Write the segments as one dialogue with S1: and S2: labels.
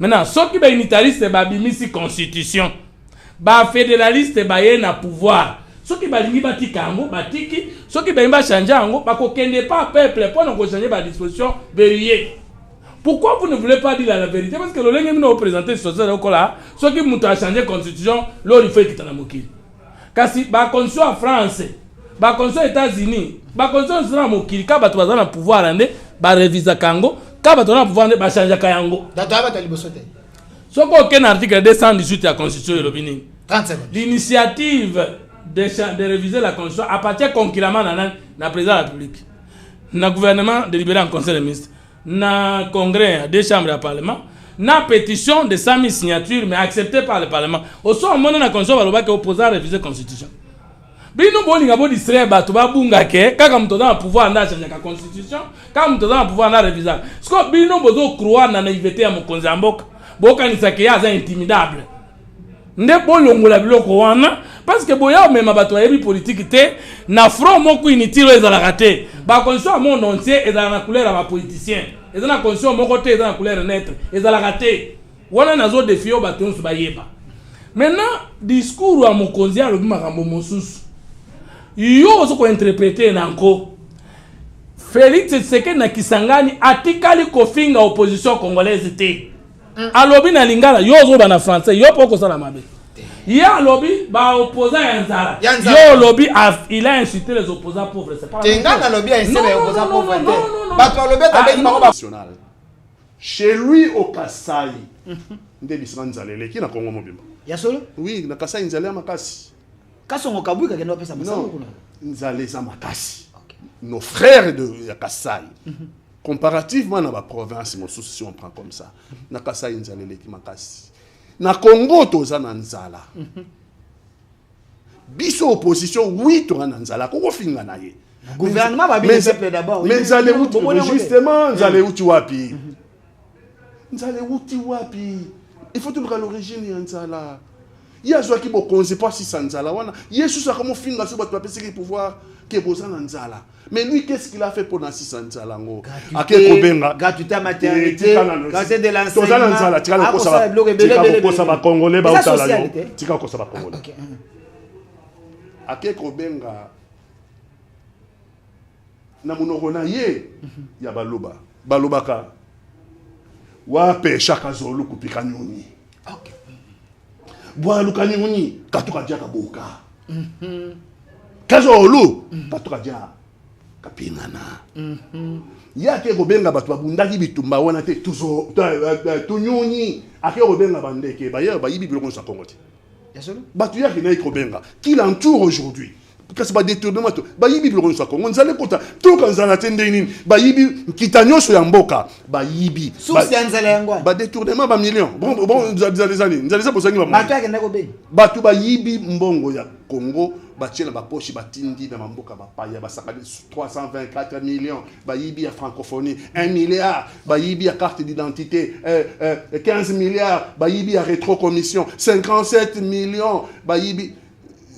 S1: Maintenant, ceux qui sont unitaristes, c'est la constitution. Les fédéralistes, c'est le pouvoir. Ceux qui sont batiki, ceux qui sont changer, ne pas peuple pour nous changer la disposition verrouillée. Pourquoi vous ne voulez pas dire la vérité? Parce que le lenge nous présenter ce là, ceux qui ont changé la constitution, leur il faut qu'ils t'en moquent. Car si la constitution en France, la constitution aux États-Unis, la constitution en moquille, quand tu vas dans le pouvoir, tu réviser Kango, quand tu vas dans le pouvoir, tu vas changer Kango. Ce qu'il y a aucun article 218 de la constitution européenne. L'initiative de réviser la constitution appartient concurremment à la présidence de la République, le gouvernement délibéré en conseil des ministres, le congrès des chambres de parlement, la pétition de 100 000 signatures, mais acceptée par le parlement. Au sein de la constitution, il faut opposer à la réviser la constitution. Bino bolinga bo distraire bato ba bunga ke kaka mto dans le pouvoir nda changer la constitution, kaka mto dans le pouvoir nda réviser. Parce que bino bozo croire na naïveté ya mokonzi mboka. Boka ni sakeya za intimidable. Nde bolongola biloko wana parce que boya même bato ya politique te na front moko inutile ezala te. Ba constitution mon entier ezala na couleur ya ba politicien. Ezala na constitution moko te ezala na couleur neutre. Ezala te. Wana nazo défio bato nso ba yeba. Maintenant discours wa mokonzi ya lobi makambo mosusu. Yo ozoko interpréter nanko Félix Tshisekedi na Kisangani atikali kofinga opposition congolaise te. Alobi na lingala yo ozo bana français yo poko sala mabe. Ya alobi ba opposant ya nzala. Yo alobi il a insulté les opposants pauvres, c'est pas.
S2: Tenga alobi a insulté les opposants pauvres. Ba to alobi tabeli bango
S3: national. Chez lui au Kasai. Nde bisanga nzalele ki na Congo mobimba.
S2: Ya solo?
S3: Oui, na Kasai nzalele makasi.
S2: Kasongo kabuka kendo pesa masango kuna.
S3: Nzalele za makasi. Nos frères de Kasai. Comparativement dans la province, si on prend comme ça, na Kasai nzalele ki makasi. Na Congo toza na nzala. Biso opposition oui to na nzala ko finga na ye.
S2: Gouvernement va bien peuple d'abord.
S3: Mais nzale uti justement nzale uti wapi. Nzale uti wapi. Il faut tout l'origine ya nzala. Il y a qui ne connaît pas si c'est Nzala. Jésus a comment finir sur votre papier qui pouvoir qui est besoin Nzala. Mais lui qu'est-ce qu'il a fait pour Nancy Nzala ngo?
S2: Gratuité à maternité, gratuité de l'enseignement.
S3: Nzala, tu as le cosa ba congolais ba utala yo. Tu as cosa ba congolais. Ake kobenga na munoko na ye ya baloba. Balobaka. Wa pesha kazolu kupika nyoni.
S2: OK.
S3: Boa lukani ngoni katuka dia kaboka kazo olu katuka dia kapingana yake kobenga batu babundaki bitumba wana te tuzo tunyuni ake kobenga bandeke ba yibi biloko sa Congo te
S2: yasolo
S3: batu yake na kobenga qui l'entoure aujourd'hui kasi ba détournement to ba yibi biloko sa Congo nzale kota to kanzala tende nini ba yibi kitanyoso ya mboka ba yibi
S2: source ya nzala yango
S3: ba détournement ba millions bon nzale années nzale ça posangi ba
S2: batu yake ndako be
S3: batu ba yibi mbongo ya Congo ba tiela ba poche ba tindi na mboka ba paya ba sakali 324 millions ba yibi ya francophonie 1 milliard ba yibi ya carte d'identité 15 milliards ba yibi ya rétrocommission 57 millions ba yibi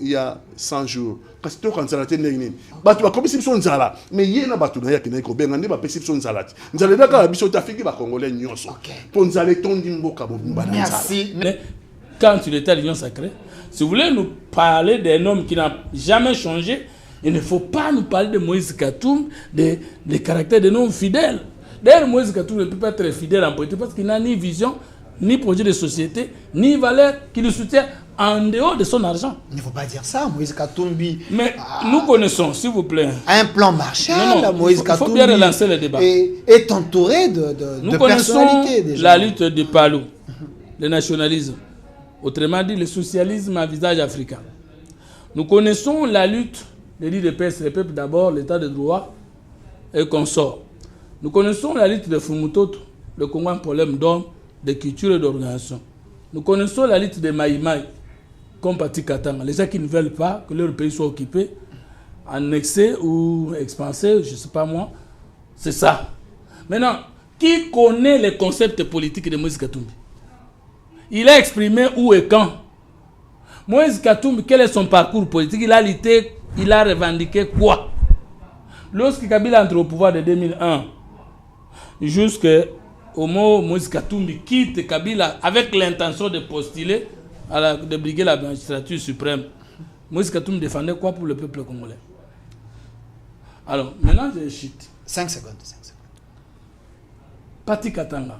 S3: il y a 100 jours parce que quand ça a été négligé batu ba commission nzala mais yena batu na yaki na ko benga ndi ba perception nzala nzala daka biso tafiki ba congolais nyonso pour nzala tondi mboka bo mbana nzala.
S1: Merci. Quand il était à l'Union sacrée, si vous voulez nous parler d'un homme qui n'a jamais changé, il ne faut pas nous parler de Moïse Katumbi, des caractères d'un homme fidèle. D'ailleurs, Moïse Katumbi ne peut pas être fidèle en politique parce qu'il n'a ni vision, ni projet de société, ni valeur qui le soutient en dehors de son argent.
S2: Il ne faut pas dire ça, Moïse Katumbi.
S1: Mais nous connaissons, s'il vous plaît.
S2: Un plan Marshall, Moïse Katumbi.
S1: Il faut bien relancer le débat.
S2: Est entouré de
S1: nous
S2: personnalités déjà.
S1: La lutte de Palou, le nationalisme, autrement dit le socialisme à visage africain. Nous connaissons la lutte des l'IDPS, les peuples d'abord, l'état de droit et consorts. Nous connaissons la lutte de Fumutoto, le Congo un problème d'hommes, de culture et d'organisation. Nous connaissons la lutte de Maïmaï, comme Pati Katanga. Les gens qui ne veulent pas que leur pays soit occupé, annexé ou expansé, je ne sais pas moi, c'est ça. Maintenant, qui connaît les concepts politiques de Moïse Katumbi? Il a exprimé où et quand. Moïse Katumbi, quel est son parcours politique? Il a lutté, il a revendiqué quoi? Lorsque Kabila entre au pouvoir de 2001 jusqu'à Omo Moïse Katumbi quitte Kabila avec l'intention de postuler de briguer la magistrature suprême. Moïse Katumbi défendait quoi pour le peuple congolais? Alors, maintenant, je chute.
S2: 5 secondes.
S1: Pati Katanga.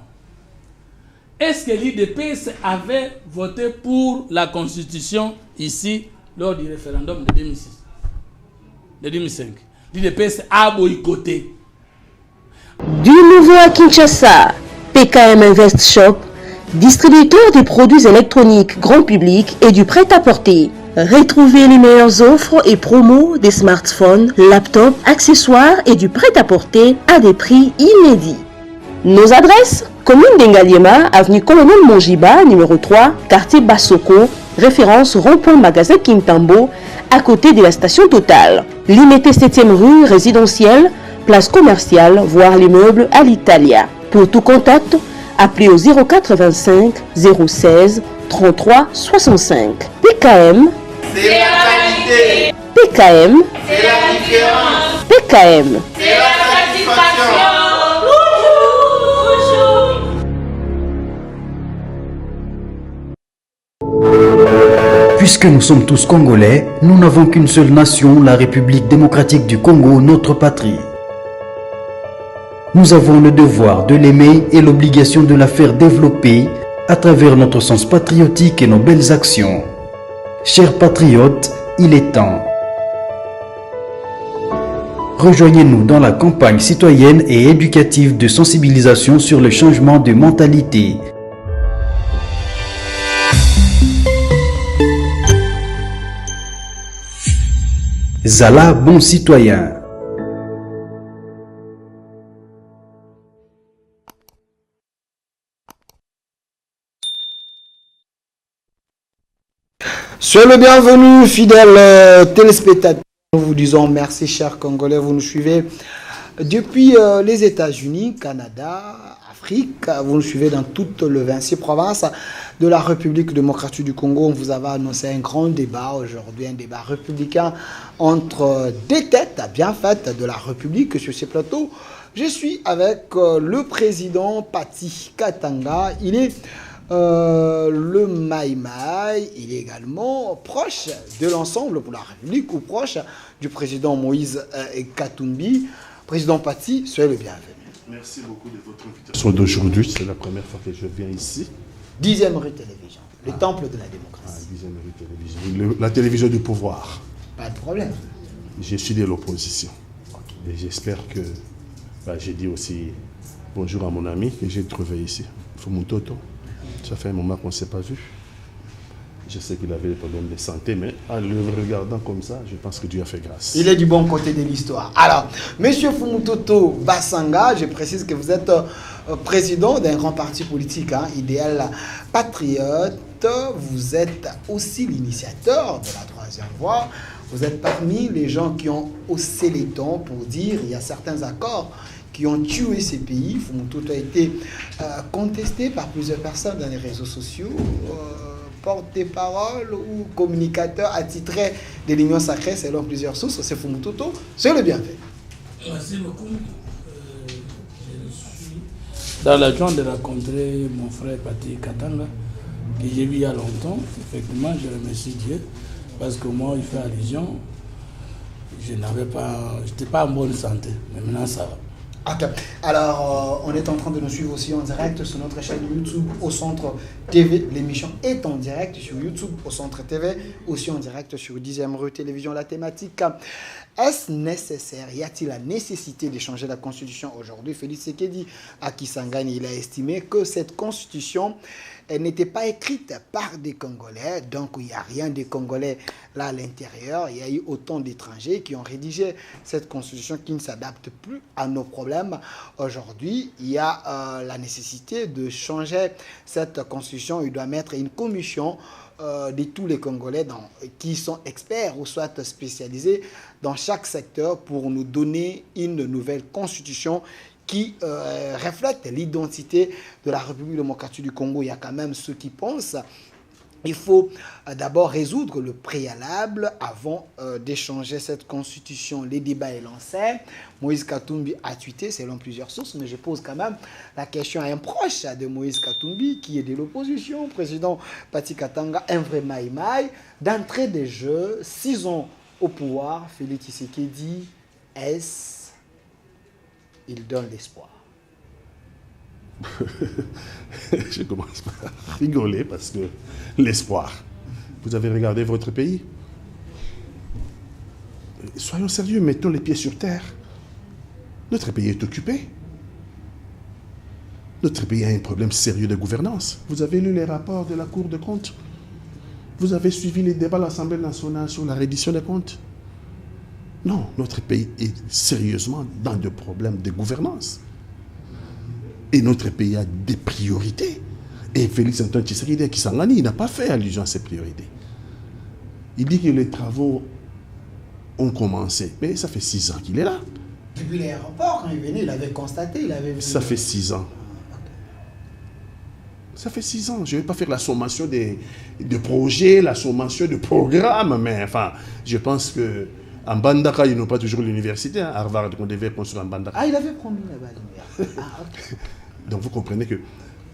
S1: Est-ce que l'IDPS avait voté pour la constitution ici lors du référendum de 2006, de 2005? L'IDPS a boycotté.
S4: Du nouveau à Kinshasa, PKM Invest Shop, distributeur des produits électroniques grand public et du prêt-à-porter. Retrouvez les meilleures offres et promos des smartphones, laptops, accessoires et du prêt-à-porter à des prix inédits. Nos adresses: commune d'Engaliema, avenue Colonel Mongiba, numéro 3, quartier Bassoko, référence rond-point magasin Kintambo, à côté de la station Total. Limité 7e rue résidentielle, place commerciale, voire l'immeuble à l'Italia. Pour tout contact, appelez au 0425 016 33 65. PKM,
S2: C'est la qualité.
S4: PKM,
S2: C'est la différence.
S4: PKM.
S2: C'est la satisfaction.
S5: Puisque nous sommes tous Congolais, nous n'avons qu'une seule nation, la République démocratique du Congo, notre patrie. Nous avons le devoir de l'aimer et l'obligation de la faire développer à travers notre sens patriotique et nos belles actions. Chers patriotes, il est temps. Rejoignez-nous dans la campagne citoyenne et éducative de sensibilisation sur le changement de mentalité. Zala, bon citoyen.
S2: Soyez le bienvenu, fidèles téléspectateurs. Nous vous disons merci, chers Congolais. Vous nous suivez depuis les États-Unis, Canada, Afrique. Vous nous suivez dans toutes les 26 provinces de la République démocratique du Congo. On vous avait annoncé un grand débat aujourd'hui, un débat républicain entre deux têtes bien faites de la République sur ces plateaux. Je suis avec le président Pati Katanga. Il est le Maïmaï, il est également proche de l'ensemble pour la République ou proche du président Moïse Katumbi. Président Pati, soyez le bienvenu.
S3: Merci beaucoup de votre invitation d'aujourd'hui. C'est la première fois que je viens ici.
S2: 10e rue télévision, le temple de la démocratie.
S3: 10e rue télévision, la télévision du pouvoir.
S2: Pas de problème.
S3: Je suis de l'opposition. Et j'espère que j'ai dit aussi bonjour à mon ami que j'ai trouvé ici, Fumutoto. Ça fait un moment qu'on ne s'est pas vu. Je sais qu'il avait des problèmes de santé, mais en le regardant comme ça, je pense que Dieu a fait grâce.
S2: Il est du bon côté de l'histoire. Alors, Monsieur Fumutoto Basanga, je précise que vous êtes président d'un grand parti politique, Idéal Patriote. Vous êtes aussi l'initiateur de la troisième voie. Vous êtes parmi les gens qui ont haussé les tons pour dire qu'il y a certains accords qui ont tué ces pays. Fumutoto a été contesté par plusieurs personnes dans les réseaux sociaux, porte-parole ou communicateur attitré de l'Union sacrée selon plusieurs sources. C'est Fumutoto, c'est le bienvenu.
S1: Merci beaucoup. Je suis dans la joie de rencontrer mon frère Pati Katanga, que j'ai vu il y a longtemps. Effectivement, je remercie Dieu, parce que moi, il fait allusion, je n'étais pas en bonne santé, mais maintenant ça va.
S2: Okay. Alors, on est en train de nous suivre aussi en direct sur notre chaîne YouTube au Centre TV. L'émission est en direct sur YouTube au Centre TV, aussi en direct sur 10e rue télévision. La thématique, est-ce nécessaire? Y a-t-il la nécessité de changer la Constitution aujourd'hui? Félix Sekedi à Kisangani, il a estimé que cette Constitution n'était pas écrite par des Congolais, donc il n'y a rien de Congolais là à l'intérieur. Il y a eu autant d'étrangers qui ont rédigé cette Constitution qui ne s'adapte plus à nos problèmes. Aujourd'hui, il y a la nécessité de changer cette Constitution. Il doit mettre une commission de tous les Congolais qui sont experts ou soit spécialisés dans chaque secteur pour nous donner une nouvelle Constitution qui reflète l'identité de la République démocratique du Congo. Il y a quand même ceux qui pensent il faut d'abord résoudre le préalable avant d'échanger cette constitution. Les débats est lancé. Moïse Katumbi a tweeté selon plusieurs sources, mais je pose quand même la question à un proche de Moïse Katumbi, qui est de l'opposition, président Pati Katanga, un vrai maïmaï. D'entrée des jeux, 6 ans au pouvoir, Félix Tshisekedi, il donne l'espoir.
S3: Je commence par rigoler parce que l'espoir. Vous avez regardé votre pays? Soyons sérieux, mettons les pieds sur terre. Notre pays est occupé. Notre pays a un problème sérieux de gouvernance. Vous avez lu les rapports de la Cour des comptes? Vous avez suivi les débats à l'Assemblée nationale sur la reddition des comptes? Non, notre pays est sérieusement dans des problèmes de gouvernance. Et notre pays a des priorités. Et Félix Antoine Tshisekedi Kisangani, il n'a pas fait allusion à ces priorités. Il dit que les travaux ont commencé. Mais ça fait 6 ans qu'il est là.
S2: Depuis l'aéroport, quand il venait, il avait constaté, il avait vu.
S3: Ça fait 6 ans. Ça fait 6 ans. Je ne vais pas faire la sommation de projets, la sommation de programmes, mais enfin, je pense que en Bandaka, ils n'ont pas toujours l'université. Hein. Harvard, on devait construire en Bandaka.
S2: Ah, il avait promis là-bas l'université. Ah, ok.
S3: Donc vous comprenez que,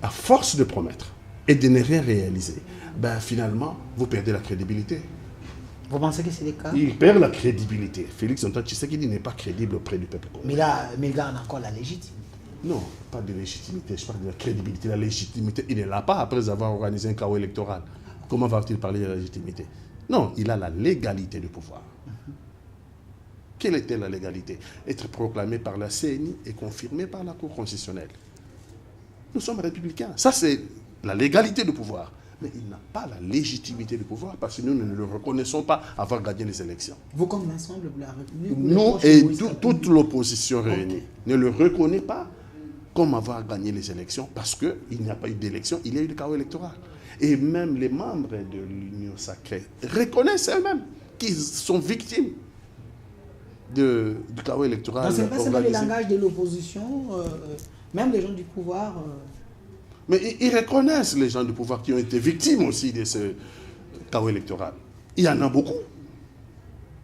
S3: à force de promettre et de ne rien réaliser, ben finalement, vous perdez la crédibilité.
S2: Vous pensez que c'est le cas?
S3: Il perd la crédibilité. Félix Antoine Tshisekedi n'est pas crédible auprès du peuple congolais.
S2: Mais là, il a encore la légitimité.
S3: Non, pas de légitimité, je parle de la crédibilité. La légitimité, il ne l'a pas après avoir organisé un chaos électoral. Comment va-t-il parler de la légitimité? Non, il a la légalité du pouvoir. Quelle était la légalité? Être proclamé par la CNI et confirmé par la Cour constitutionnelle. Nous sommes républicains. Ça, c'est la légalité du pouvoir. Mais il n'a pas la légitimité du pouvoir parce que nous ne le reconnaissons pas avoir gagné les élections.
S2: Vous, comme l'ensemble de la République?
S3: Nous et toute l'opposition réunie ne le reconnaît pas comme avoir gagné les élections parce qu'il n'y a pas eu d'élection, il y a eu le chaos électoral. Et même les membres de l'Union sacrée reconnaissent eux-mêmes qu'ils sont victimes du chaos électoral.
S2: Ce n'est pas seulement le langage de l'opposition, même les gens du pouvoir.
S3: Mais ils reconnaissent les gens du pouvoir qui ont été victimes aussi de ce chaos électoral. Il y en a beaucoup.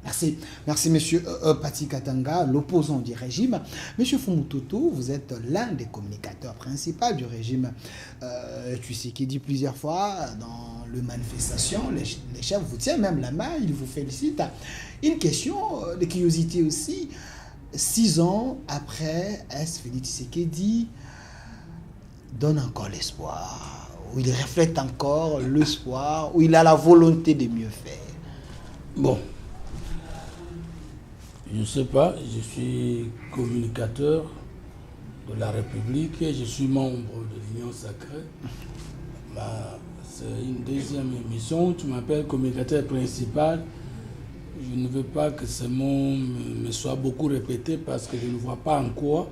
S2: Merci. Merci, monsieur Pati Katanga, l'opposant du régime. Monsieur Fumututu, vous êtes l'un des communicateurs principaux du régime. Tu sais qu'il dit plusieurs fois dans les manifestations, les chefs vous tiennent même la main, ils vous félicitent. Une question de curiosité aussi. 6 ans après, est-ce Félix Tshisekedi donne encore l'espoir, où il reflète encore l'espoir, où il a la volonté de mieux faire?
S1: Bon. Je ne sais pas, je suis communicateur de la République et je suis membre de l'Union sacrée. C'est une deuxième émission, tu m'appelles communicateur principal. Je ne veux pas que ce mot me soit beaucoup répété parce que je ne vois pas en quoi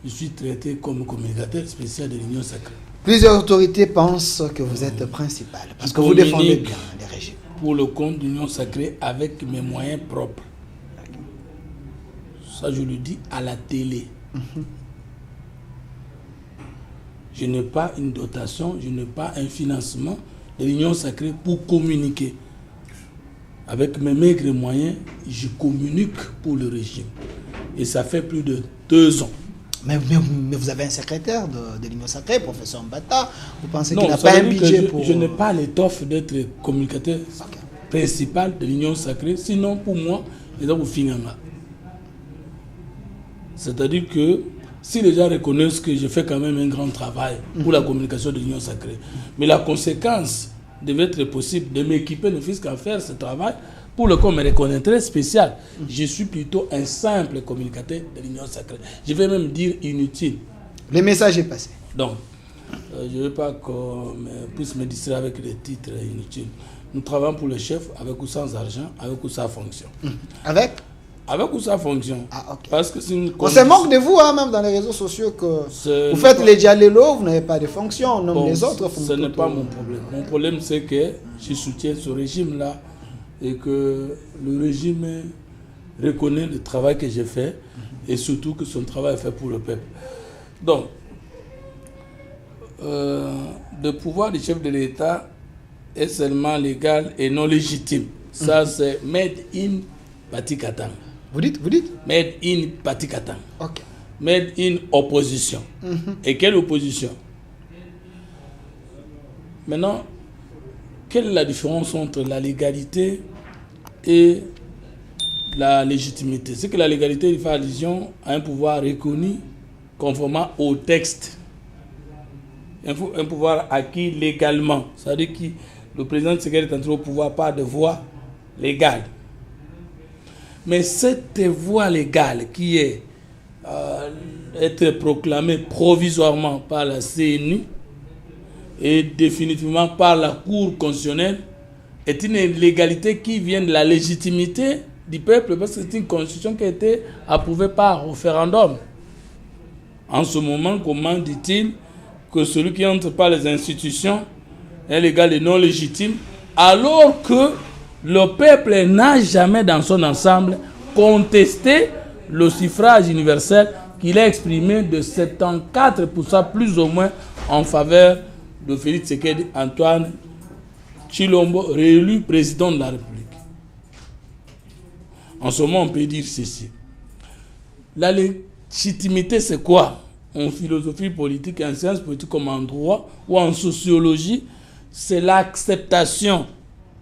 S1: je suis traité comme communicateur spécial de l'Union sacrée.
S2: Plusieurs autorités pensent que vous êtes principal parce que vous défendez bien les régimes.
S1: Pour le compte de l'Union sacrée avec mes moyens propres. Ça, je le dis à la télé. Je n'ai pas une dotation, je n'ai pas un financement de l'Union sacrée pour communiquer. Avec mes maigres moyens, je communique pour le régime. Et ça fait plus de 2 ans.
S2: Mais vous avez un secrétaire de l'Union sacrée, professeur Mbata. Vous pensez qu'il n'a pas un budget pour...
S1: Je n'ai pas l'étoffe d'être communicateur principal de l'Union sacrée. Sinon, pour moi, les gens vous finissent. C'est-à-dire que si les gens reconnaissent que je fais quand même un grand travail pour la communication de l'Union sacrée, mais la conséquence devait être possible de m'équiper ne fût qu'à faire ce travail pour lequel on me reconnaîtrait spécial. Je suis plutôt un simple communicateur de l'Union sacrée. Je vais même dire inutile.
S2: Le message est passé.
S1: Donc, je ne veux pas qu'on puisse me distraire avec des titres inutiles. Nous travaillons pour le chef avec ou sans argent, avec ou sans fonction. Avec ou sans fonction.
S2: Ah, ok.
S1: Parce que
S2: on se moque de vous, hein, même dans les réseaux sociaux, que vous faites les dialélos, vous n'avez pas de fonction, on nomme les autres.
S1: Ce n'est pas mon problème. Mon problème, c'est que je soutiens ce régime-là et que le régime reconnaît le travail que j'ai fait et surtout que son travail est fait pour le peuple. Donc, le pouvoir du chef de l'État est seulement légal et non légitime. Ça, c'est made in Patikatang.
S2: Vous dites
S1: Made in Patikatang.
S2: Ok.
S1: Made in opposition. Et quelle opposition? Maintenant, quelle est la différence entre la légalité et la légitimité? C'est que la légalité, il fait allusion à un pouvoir reconnu conformément au texte. Un pouvoir acquis légalement. C'est-à-dire que le président de Tshisekedi est entré au pouvoir par de voies légales. Mais cette voie légale qui est être proclamée provisoirement par la CNU et définitivement par la Cour constitutionnelle est une légalité qui vient de la légitimité du peuple parce que c'est une constitution qui a été approuvée par référendum. En ce moment, comment dit-il que celui qui entre par les institutions est légal et non légitime, alors que le peuple n'a jamais dans son ensemble contesté le suffrage universel qu'il a exprimé de 74% plus ou moins en faveur de Félix Tshisekedi Antoine Tshilombo, réélu président de la République. En ce moment, on peut dire ceci. La légitimité, c'est quoi? En philosophie politique, en sciences politiques comme en droit ou en sociologie, c'est l'acceptation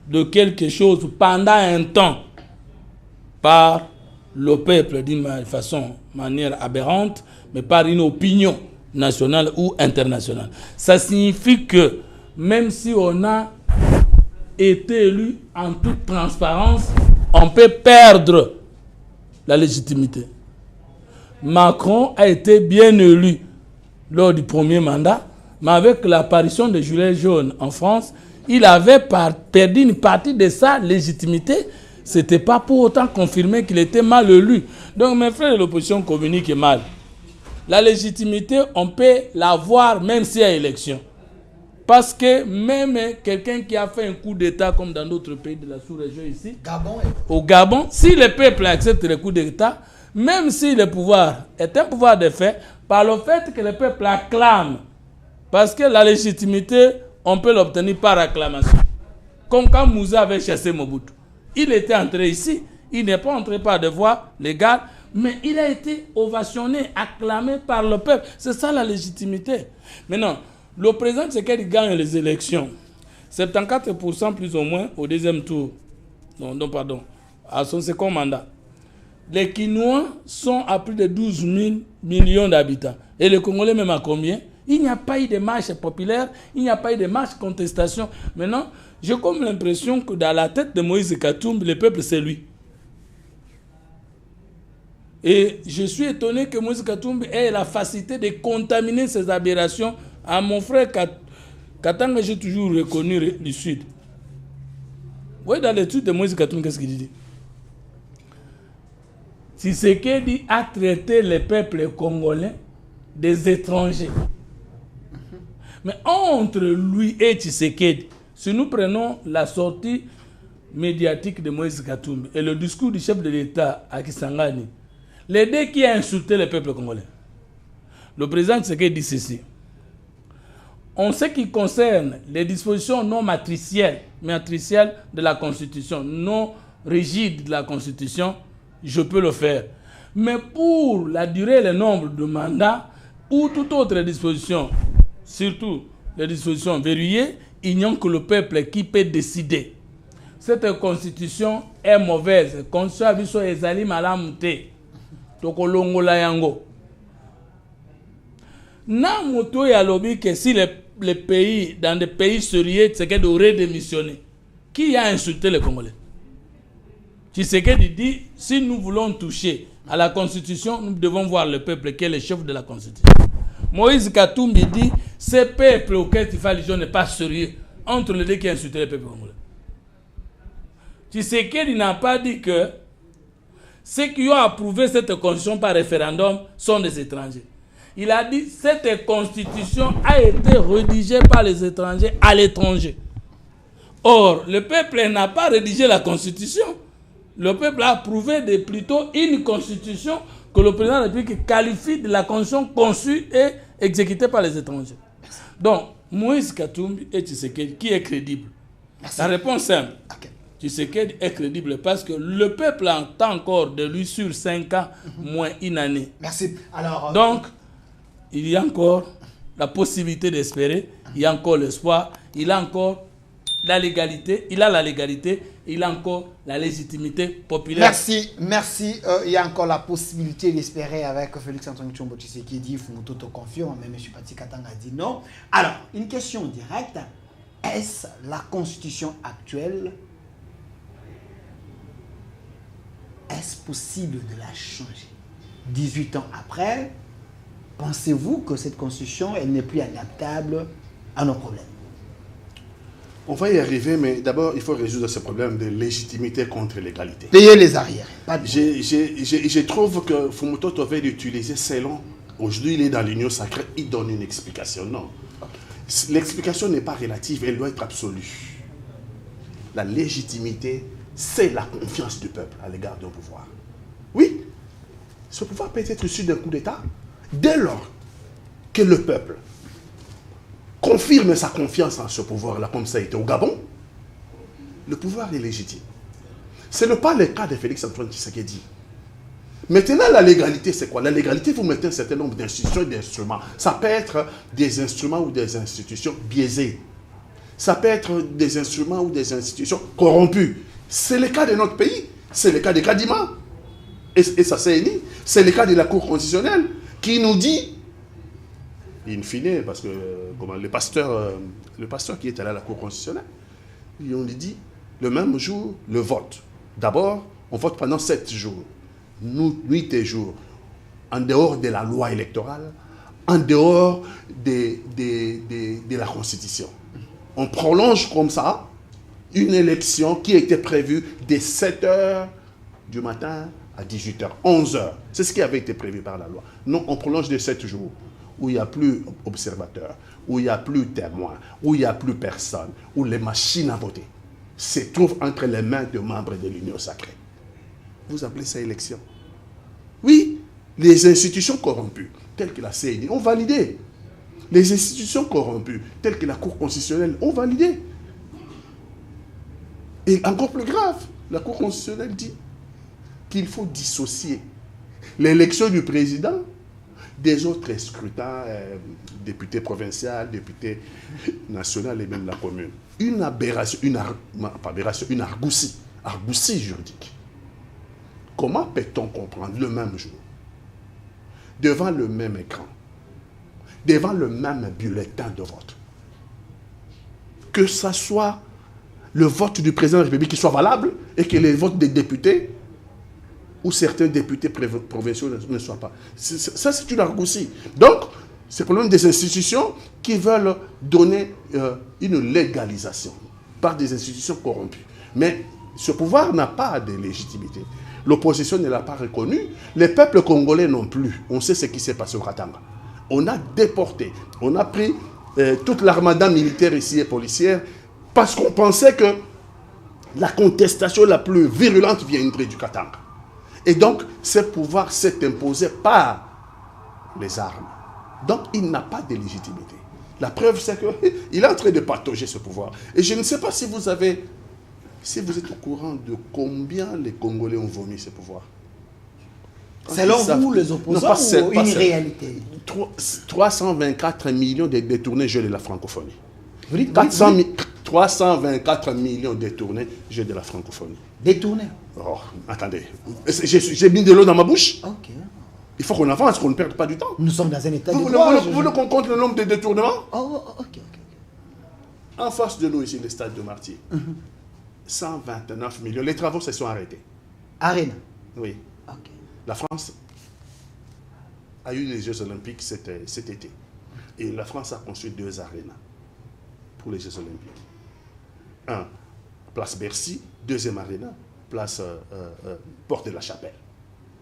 S1: de quelque chose pendant un temps par le peuple d'une manière aberrante, mais par une opinion nationale ou internationale. Ça signifie que même si on a été élu en toute transparence, on peut perdre la légitimité. Macron a été bien élu lors du premier mandat, mais avec l'apparition des gilets jaunes en France, il avait perdu une partie de sa légitimité. Ce n'était pas pour autant confirmé qu'il était mal élu. Donc mes frères de l'opposition communiquent mal. La légitimité, on peut l'avoir même s'il y a élection. Parce que même quelqu'un qui a fait un coup d'État, comme dans d'autres pays de la sous-région ici, au Gabon, si le peuple accepte le coup d'État, même si le pouvoir est un pouvoir de fait, par le fait que le peuple acclame, parce que la légitimité, on peut l'obtenir par acclamation. Comme quand Moussa avait chassé Mobutu. Il était entré ici, il n'est pas entré par des voies légales, mais il a été ovationné, acclamé par le peuple. C'est ça la légitimité. Maintenant, le président Tshisekedi gagne les élections. 74% plus ou moins au deuxième tour. Pardon, à son second mandat. Les Quinois sont à plus de 12 000 millions d'habitants. Et les Congolais même à combien? Il n'y a pas eu de marche populaire, il n'y a pas eu de marche contestation. Maintenant, j'ai comme l'impression que dans la tête de Moïse Katumbi, le peuple c'est lui. Et je suis étonné que Moïse Katumbi ait la facilité de contaminer ces aberrations. À mon frère Katanga, j'ai toujours reconnu le Sud. Vous voyez dans l'étude de Moïse Katumbi, qu'est-ce qu'il dit? Tshisekedi a traité les peuples congolais des étrangers. Mais entre lui et Tshisekedi, si nous prenons la sortie médiatique de Moïse Katumbi et le discours du chef de l'État à Kisangani, les deux qui a insulté le peuple congolais, le président Tshisekedi dit ceci. En ce qui concerne les dispositions non matricielles de la Constitution, non rigides de la Constitution, je peux le faire. Mais pour la durée et le nombre de mandats ou toute autre disposition, surtout les dispositions verrouillées, il n'y a que le peuple qui peut décider. Cette constitution est mauvaise. Constitution ezali malamu te. Tokolongola yango. Na moto ya lobby que si les pays, dans des pays sérieux, Tshisekedi aurait démissionné. Qui a insulté les Congolais? Tshisekedi dit, si nous voulons toucher à la Constitution, nous devons voir le peuple qui est le chef de la Constitution. Moïse Katumbi dit, ce peuple auquel tu fais allusion n'est pas sérieux. Entre les deux qui ont insulté le peuple congolais. Tshisekedi n'a pas dit que ceux qui ont approuvé cette constitution par référendum sont des étrangers. Il a dit, cette constitution a été rédigée par les étrangers à l'étranger. Or, le peuple n'a pas rédigé la constitution. Le peuple a approuvé plutôt une constitution que le président de la République qualifie de la constitution conçue et exécutée par les étrangers. Donc, Moïse Katumbi et Tshisekedi, qui est crédible?
S2: Merci.
S1: La réponse simple.
S2: Ok.
S1: Tshisekedi est crédible parce que le peuple entend encore de lui sur 5 ans, moins une année.
S2: Merci. Alors,
S1: Donc, il y a encore la possibilité d'espérer, il y a encore l'espoir, il a encore la légalité, il a la légalité, il a encore la légitimité populaire.
S2: merci, merci. Il y a encore la possibilité d'espérer avec Félix Antoine Tshombo Tshisekedi, Fumutoto confirme, mais M. Pati Katanga dit non. Alors, une question directe. Est-ce la constitution actuelle? Est-ce possible de la changer? 18 ans après, pensez-vous que cette constitution, elle n'est plus adaptable à nos problèmes?
S3: On va y arriver, mais d'abord, il faut résoudre ce problème de légitimité contre l'égalité.
S2: Payer les arrières. Pas de...
S3: Je trouve que Fumutoto veut l'utiliser selon. Aujourd'hui, il est dans l'union sacrée, il donne une explication. Non. L'explication n'est pas relative, elle doit être absolue. La légitimité, c'est la confiance du peuple à l'égard d'un pouvoir. Oui, ce pouvoir peut être issu d'un coup d'État dès lors que le peuple confirme sa confiance en ce pouvoir-là, comme ça a été au Gabon, le pouvoir est légitime. Ce n'est pas le cas de Félix Antoine Tshisekedi. Maintenant, la légalité, c'est quoi? La légalité, vous mettez un certain nombre d'institutions et d'instruments. Ça peut être des instruments ou des institutions biaisées. Ça peut être des instruments ou des institutions corrompues. C'est le cas de notre pays. C'est le cas de Kadima. Et ça s'est émis. C'est le cas de la Cour constitutionnelle qui nous dit, in fine, parce que le pasteur qui est allé à la Cour constitutionnelle, on lui dit, le même jour, le vote. D'abord, on vote pendant 7 jours. 8 jours, en dehors de la loi électorale, en dehors de la Constitution. On prolonge comme ça une élection qui était prévue de 7h du matin à 18h, 11h. C'est ce qui avait été prévu par la loi. Non, on prolonge de 7 jours, où il n'y a plus observateurs, où il n'y a plus témoins, où il n'y a plus personne, où les machines à voter se trouvent entre les mains de membres de l'Union sacrée. Vous appelez ça élection? Oui, les institutions corrompues, telles que la CNI, ont validé. Les institutions corrompues, telles que la Cour constitutionnelle, ont validé. Et encore plus grave, la Cour constitutionnelle dit qu'il faut dissocier l'élection du président des autres scrutins, députés provinciaux, députés nationaux et même la commune. Une aberration, une argousie juridique. Comment peut-on comprendre le même jour, devant le même écran, devant le même bulletin de vote, que ce soit le vote du président de la République qui soit valable et que les votes des députés ou certains députés provinciaux ne soient pas. Ça, c'est une argousie. Donc, c'est le problème des institutions qui veulent donner une légalisation par des institutions corrompues. Mais ce pouvoir n'a pas de légitimité. L'opposition ne l'a pas reconnu. Les peuples congolais non plus. On sait ce qui s'est passé au Katanga. On a déporté, on a pris toute l'armada militaire ici et policière parce qu'on pensait que la contestation la plus virulente viendrait du Katanga. Et donc, ce pouvoir s'est imposé par les armes. Donc, il n'a pas de légitimité. La preuve, c'est qu'il est en train de patauger ce pouvoir. Et je ne sais pas si vous êtes au courant de combien les Congolais ont vomi ce pouvoir.
S2: Selon vous, les opposants, ou une réalité?
S3: 324 millions de détournés jeux de la francophonie. 324 millions détournés jeux de la francophonie.
S2: Détournés?
S3: Oh, attendez. J'ai mis de l'eau dans ma bouche.
S2: Ok.
S3: Il faut qu'on avance, qu'on ne perde pas du temps.
S2: Nous sommes dans un état de
S3: Vous
S2: droit.
S3: voulez qu'on compte le nombre de détournements?
S2: Ok.
S3: En face de nous, ici, le stade de Martyr. 129 millions. Les travaux se sont arrêtés.
S2: Arena?
S3: Oui.
S2: Ok.
S3: La France a eu les Jeux Olympiques cet été. Et la France a construit 2 arénas pour les Jeux Olympiques. Un, place Bercy. Deuxième aréna, place Porte de la Chapelle.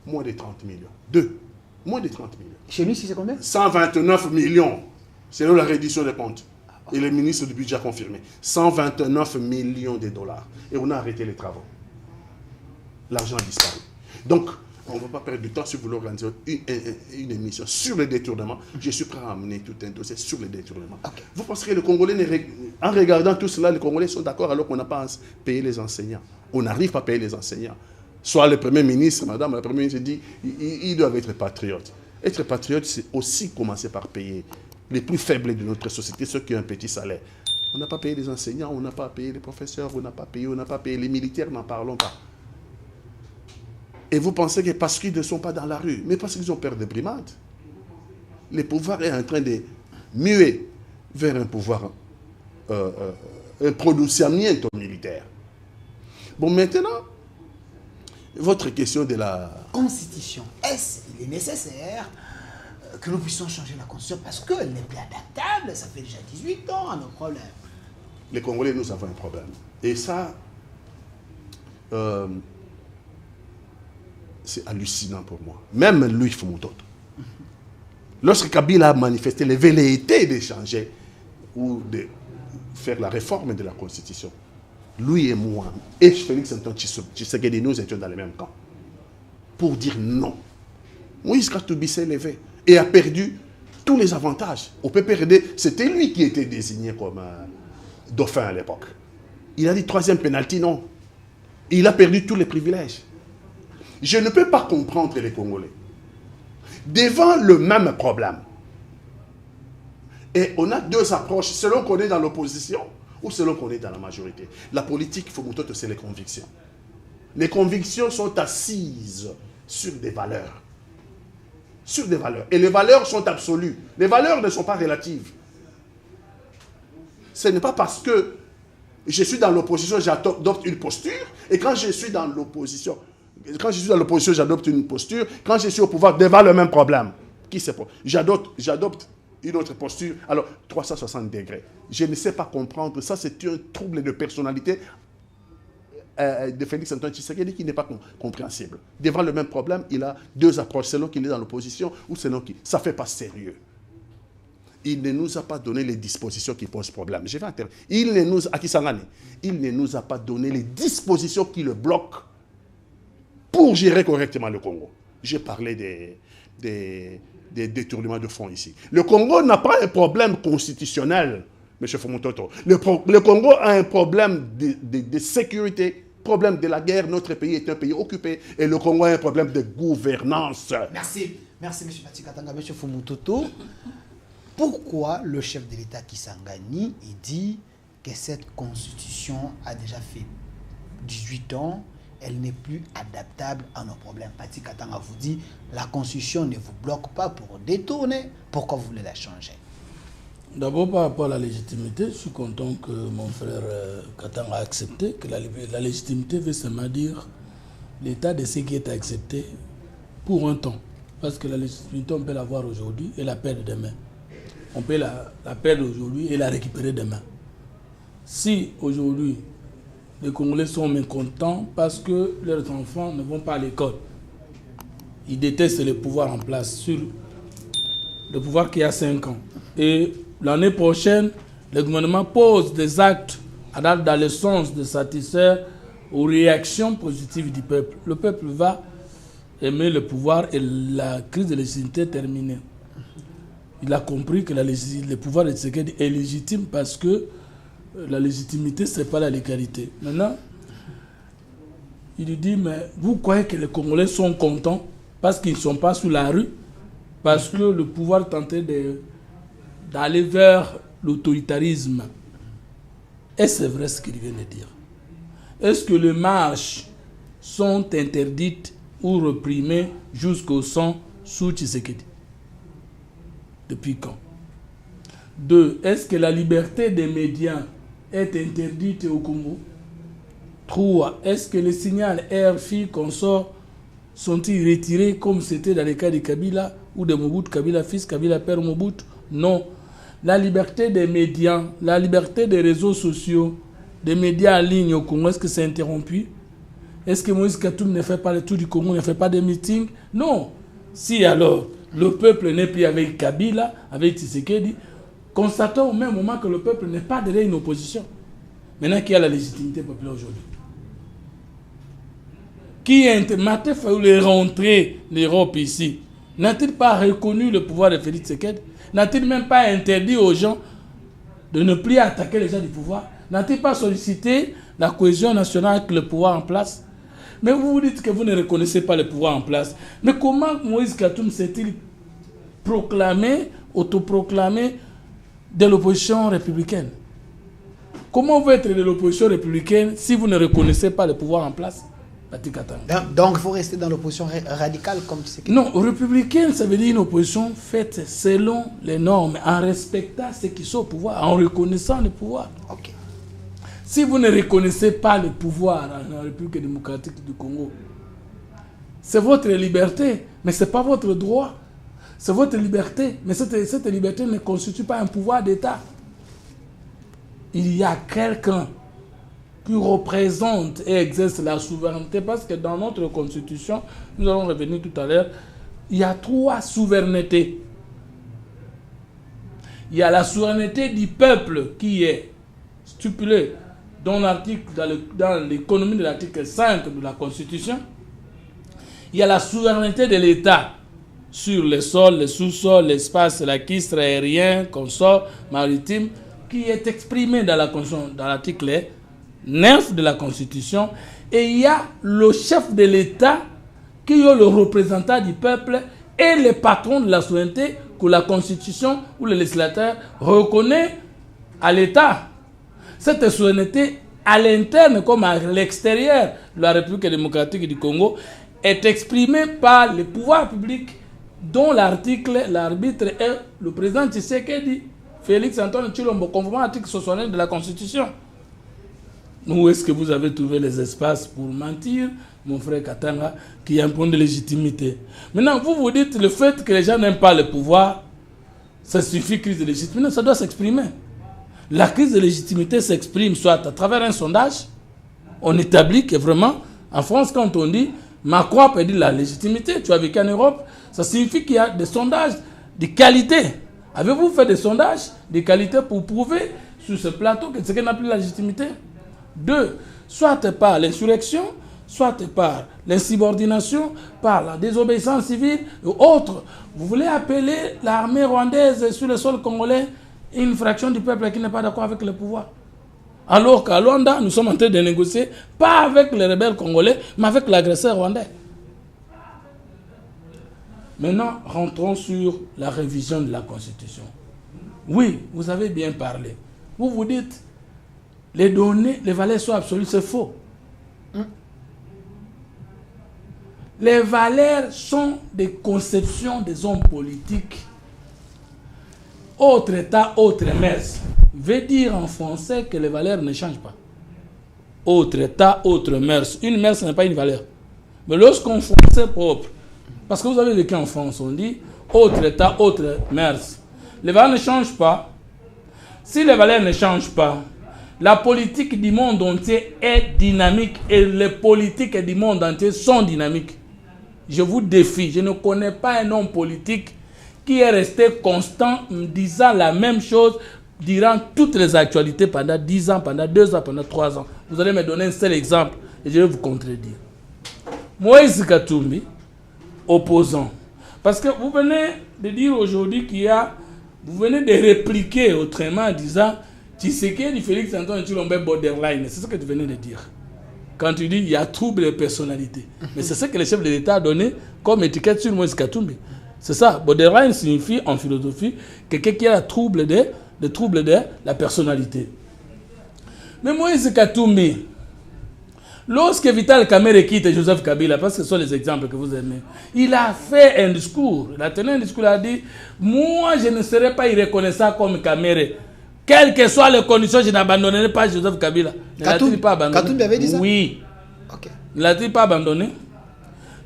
S3: Moins de 30 millions. 2, moins de 30 millions.
S2: Chez nous, ici, c'est combien?
S3: 129 millions, selon la reddition des comptes. Et le ministre du Budget a confirmé. 129 millions de dollars. Et on a arrêté les travaux. L'argent a disparu. Donc, On ne va pas perdre du temps si vous voulez organiser une émission sur le détournement. Je suis prêt à amener tout un dossier sur le détournement. Okay. Vous pensez que les Congolais, en regardant tout cela, les Congolais sont d'accord alors qu'on n'a pas payé les enseignants. On n'arrive pas à payer les enseignants. Soit le Premier ministre, madame, le Premier ministre dit ils doivent être patriotes. Être patriote, c'est aussi commencer par payer les plus faibles de notre société, ceux qui ont un petit salaire. On n'a pas payé les enseignants, on n'a pas payé les professeurs, on n'a pas payé les militaires, n'en parlons pas. Et vous pensez que parce qu'ils ne sont pas dans la rue, mais parce qu'ils ont peur de brimades, le pouvoir est en train de muer vers un pouvoir un pronunciamiento militaire. Bon, maintenant, votre question de la
S2: Constitution, est-ce qu'il est nécessaire que nous puissions changer la Constitution parce qu'elle n'est plus adaptable, ça fait déjà 18 ans à nos problèmes.
S3: Les Congolais, nous avons un problème. Et ça, c'est hallucinant pour moi. Même lui, il faut mon autre. Lorsque Kabila a manifesté les velléités de changer ou de faire la réforme de la Constitution, lui et moi, et Félix Antoine Tshisekedi, nous étions dans le même camp. Pour dire non. Moïse Katumbi s'est levé et a perdu tous les avantages. Au PPRD, c'était lui qui était désigné comme dauphin à l'époque. Il a dit troisième pénalty, non. Il a perdu tous les privilèges. Je ne peux pas comprendre les Congolais. Devant le même problème, et on a deux approches, selon qu'on est dans l'opposition ou selon qu'on est dans la majorité. La politique, il faut montrer que c'est les convictions. Les convictions sont assises sur des valeurs. Sur des valeurs. Et les valeurs sont absolues. Les valeurs ne sont pas relatives. Ce n'est pas parce que je suis dans l'opposition, j'adopte une posture, et quand je suis dans l'opposition, j'adopte une posture. Quand je suis au pouvoir, devant le même problème, j'adopte une autre posture. Alors, 360 degrés. Je ne sais pas comprendre. Ça, c'est un trouble de personnalité de Félix Antoine Tshisekedi qui n'est pas compréhensible. Devant le même problème, il a deux approches, selon qu'il est dans l'opposition ou selon qu'il... Ça ne fait pas sérieux. Il ne nous a pas donné les dispositions qui posent problème. Je vais intervenir. Il ne nous a pas donné les dispositions qui le bloquent pour gérer correctement le Congo. J'ai parlé des détournements de fonds ici. Le Congo n'a pas un problème constitutionnel, M. Fumototo. Le Congo a un problème de sécurité, problème de la guerre. Notre pays est un pays occupé et le Congo a un problème de gouvernance.
S2: Merci. Merci, M. Matikatanga, M. Fumototo. Pourquoi le chef de l'État Kisangani il dit que cette constitution a déjà fait 18 ans, elle n'est plus adaptable à nos problèmes? Pati Katanga vous dit, la constitution ne vous bloque pas pour détourner. Pourquoi vous voulez la changer?
S1: D'abord, par rapport à la légitimité, je suis content que mon frère Katanga a accepté que la légitimité veut seulement dire l'état de ce qui est accepté pour un temps. Parce que la légitimité, on peut l'avoir aujourd'hui et la perdre demain. On peut la perdre aujourd'hui et la récupérer demain. Si aujourd'hui, les Congolais sont mécontents parce que leurs enfants ne vont pas à l'école, ils détestent le pouvoir en place, sur le pouvoir qui a 5 ans. Et l'année prochaine, le gouvernement pose des actes dans le sens de satisfaire aux réactions positives du peuple. Le peuple va aimer le pouvoir et la crise de légitimité est terminée. Il a compris que le pouvoir de Tshisekedi est légitime parce que la légitimité, ce n'est pas la légalité. Maintenant, il lui dit, mais vous croyez que les Congolais sont contents parce qu'ils ne sont pas sous la rue, parce que le pouvoir tentait d'aller vers l'autoritarisme. Est-ce vrai ce qu'il vient de dire? Est-ce que les marches sont interdites ou réprimées jusqu'au sang sous Tshisekedi? Depuis quand? 2. Est-ce que la liberté des médias est interdite au Congo? 3. Est-ce que les signaux RFI consorts sont-ils retirés comme c'était dans le cas de Kabila ou de Mobutu, Kabila fils, Kabila père Mobutu? Non. La liberté des médias, la liberté des réseaux sociaux, des médias en ligne au Congo, est-ce que c'est interrompu? Est-ce que Moïse Katumbi ne fait pas le tour du Congo, ne fait pas de meetings? Non. Si alors, le peuple n'est plus avec Kabila, avec Tshisekedi, constatons au même moment que le peuple n'est pas derrière une opposition. Maintenant, qui a la légitimité populaire aujourd'hui? qui Martin Fayoulé rentrer l'Europe ici, n'a-t-il pas reconnu le pouvoir de Félix Tshisekedi? N'a-t-il même pas interdit aux gens de ne plus attaquer les gens du pouvoir? N'a-t-il pas sollicité la cohésion nationale avec le pouvoir en place? Mais vous vous dites que vous ne reconnaissez pas le pouvoir en place. Mais comment Moïse Katumbi s'est-il proclamé, autoproclamé de l'opposition républicaine? Comment vous être de l'opposition républicaine si vous ne reconnaissez pas le pouvoir en place?
S2: Donc, il faut rester dans l'opposition radicale comme tu sais.
S1: Non, républicaine, ça veut dire une opposition faite selon les normes, en respectant ceux qui sont au pouvoir, en reconnaissant le pouvoir.
S2: Ok.
S1: Si vous ne reconnaissez pas le pouvoir en République démocratique du Congo, c'est votre liberté, mais ce n'est pas votre droit. C'est votre liberté, mais cette liberté ne constitue pas un pouvoir d'État. Il y a quelqu'un qui représente et exerce la souveraineté, parce que dans notre constitution, nous allons revenir tout à l'heure, il y a 3 souverainetés. Il y a la souveraineté du peuple qui est stipulée dans l'économie de l'article 5 de la Constitution. Il y a la souveraineté de l'État sur les sols, les sous-sols, l'espace, l'acquistre aérien, consort, maritime, qui est exprimée dans l'article 9 de la Constitution. Et il y a le chef de l'État qui est le représentant du peuple et le patron de la souveraineté que la Constitution ou le législateur reconnaît à l'État. Cette souveraineté, à l'interne comme à l'extérieur de la République démocratique du Congo, est exprimée par le pouvoir public dont l'arbitre est le président Tshisekedi, Félix Antoine Tshilombo, conformément à l'article 69 de la Constitution. Où est-ce que vous avez trouvé les espaces pour mentir, mon frère Katanga, qui a un point de légitimité? Maintenant, vous dites le fait que les gens n'aiment pas le pouvoir, ça suffit crise de légitimité. Non, ça doit s'exprimer. La crise de légitimité s'exprime soit à travers un sondage. On établit que vraiment, en France, quand on dit Macron a perdu la légitimité, tu as vécu en Europe, ça signifie qu'il y a des sondages de qualité. Avez-vous fait des sondages de qualité pour prouver sur ce plateau que c'est qu'on n'a plus la légitimité? 2. Soit par l'insurrection, soit par l'insubordination, par la désobéissance civile ou autre. Vous voulez appeler l'armée rwandaise sur le sol congolais une fraction du peuple qui n'est pas d'accord avec le pouvoir. Alors qu'à Luanda, nous sommes en train de négocier, pas avec les rebelles congolais, mais avec l'agresseur rwandais. Maintenant, rentrons sur la révision de la Constitution. Oui, vous avez bien parlé. Vous vous dites, les données, les valeurs sont absolues, c'est faux. Les valeurs sont des conceptions des hommes politiques. Autre État, autre mœurs. Veut dire en français que les valeurs ne changent pas. Autre État, autre mœurs. Une mœurs, ce n'est pas une valeur. Mais lorsqu'on français propre, parce que vous avez vécu en France, on dit autre État, autre mœurs. Les valeurs ne changent pas. Si les valeurs ne changent pas, la politique du monde entier est dynamique et les politiques du monde entier sont dynamiques. Je vous défie, je ne connais pas un homme politique qui est resté constant disant la même chose durant toutes les actualités pendant 10 ans, pendant 2 ans, pendant 3 ans. Vous allez me donner un seul exemple et je vais vous contredire. Moïse Katumbi, opposant. Parce que vous venez de dire aujourd'hui vous venez de répliquer autrement en disant Tshisekedi, Félix Antoine Tshilombo borderline. C'est ce que tu venais de dire. Quand tu dis il y a trouble de personnalité. Mais c'est ce que le chef de l'État a donné comme étiquette sur Moïse Katumbi. C'est ça. Borderline signifie en philosophie quelqu'un qui a le trouble de la personnalité. Mais Moïse Katumbi, lorsque Vital Kamerhe quitte Joseph Kabila, parce que ce sont les exemples que vous aimez, il a fait un discours. Il a tenu un discours, il a dit moi je ne serai pas irreconnaissant comme Kamerhe. Quelles que soient les conditions, je n'abandonnerai pas Joseph Kabila. Ne l'a-t-il pas abandonné?
S2: Katumbi avait dit ça?
S1: Oui.
S2: Okay.
S1: Ne l'a-t-il pas abandonné?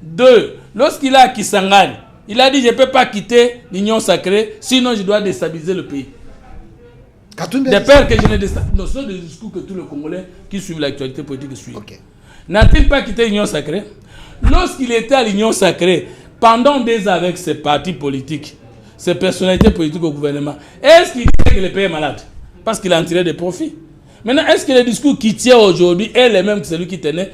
S1: 2. Lorsqu'il est à Kisangani, il a dit je ne peux pas quitter l'Union sacrée, sinon je dois déstabiliser le pays. Des peurs que je ne déstabilise. Non, ce sont des discours que tous les Congolais qui suivent l'actualité politique suivent. Okay. N'a-t-il pas quitté l'Union sacrée? Lorsqu'il était à l'Union sacrée, pendant des ans avec ses partis politiques, ses personnalités politiques au gouvernement, est-ce qu'il disait que le pays est malade? Parce qu'il en tirait des profits. Maintenant, est-ce que le discours qui tient aujourd'hui est le même que celui qui tenait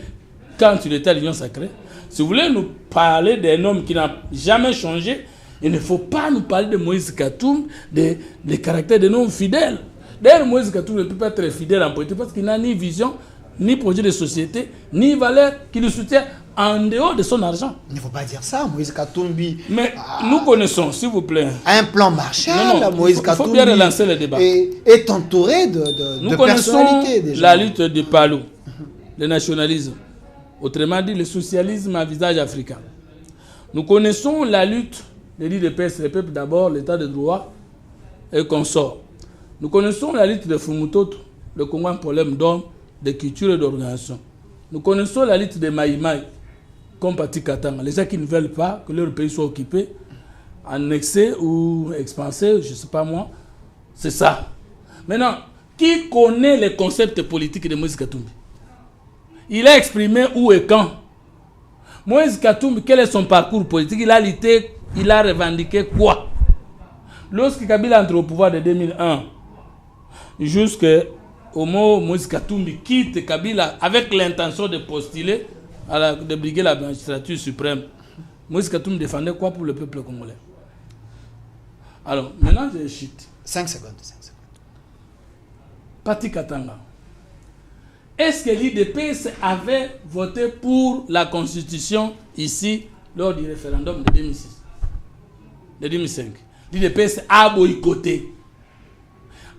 S1: quand il était à l'Union sacrée. Si vous voulez nous parler d'un homme qui n'a jamais changé, il ne faut pas nous parler de Moïse Katumbi, des caractères d'un homme fidèle. D'ailleurs, Moïse Katumbi ne peut pas être fidèle en politique parce qu'il n'a ni vision, ni projet de société, ni valeur qui le soutient en dehors de son argent.
S2: Il ne faut pas dire ça, Moïse Katumbi.
S1: Mais nous connaissons, s'il vous plaît.
S2: Un plan Marshall,
S1: Non,
S2: Moïse
S1: il faut
S2: Katumbi
S1: bien relancer le débat.
S2: est entouré de
S1: Nous
S2: personnalités
S1: connaissons
S2: déjà.
S1: la lutte de Palou, le nationalisme, autrement dit le socialisme à visage africain. Nous connaissons la lutte de l'IDPS, le peuple d'abord, l'état de droit et consorts. Nous connaissons la lutte de Fumutoto, le Congo un problème d'homme, de culture et d'organisation. Nous connaissons la lutte de Maïmaï, comme Pati Katanga. Les gens qui ne veulent pas que leur pays soit occupé, annexé ou expansé, je ne sais pas moi, c'est ça. Maintenant, qui connaît les concepts politiques de Moïse Katumbi? Il a exprimé où et quand? Moïse Katumbi, quel est son parcours politique? Il a lutté, il a revendiqué quoi? Lorsque Kabila entre au pouvoir de 2001, jusqu'au moment où Moïse Katumbi quitte Kabila avec l'intention de postuler, de briguer la magistrature suprême, Moïse Katumbi défendait quoi pour le peuple congolais? Alors, maintenant je chute.
S2: 5 secondes.
S1: Pati Katanga. Est-ce que l'IDPS avait voté pour la constitution ici lors du référendum de 2006, de 2005? L'IDPS a boycotté.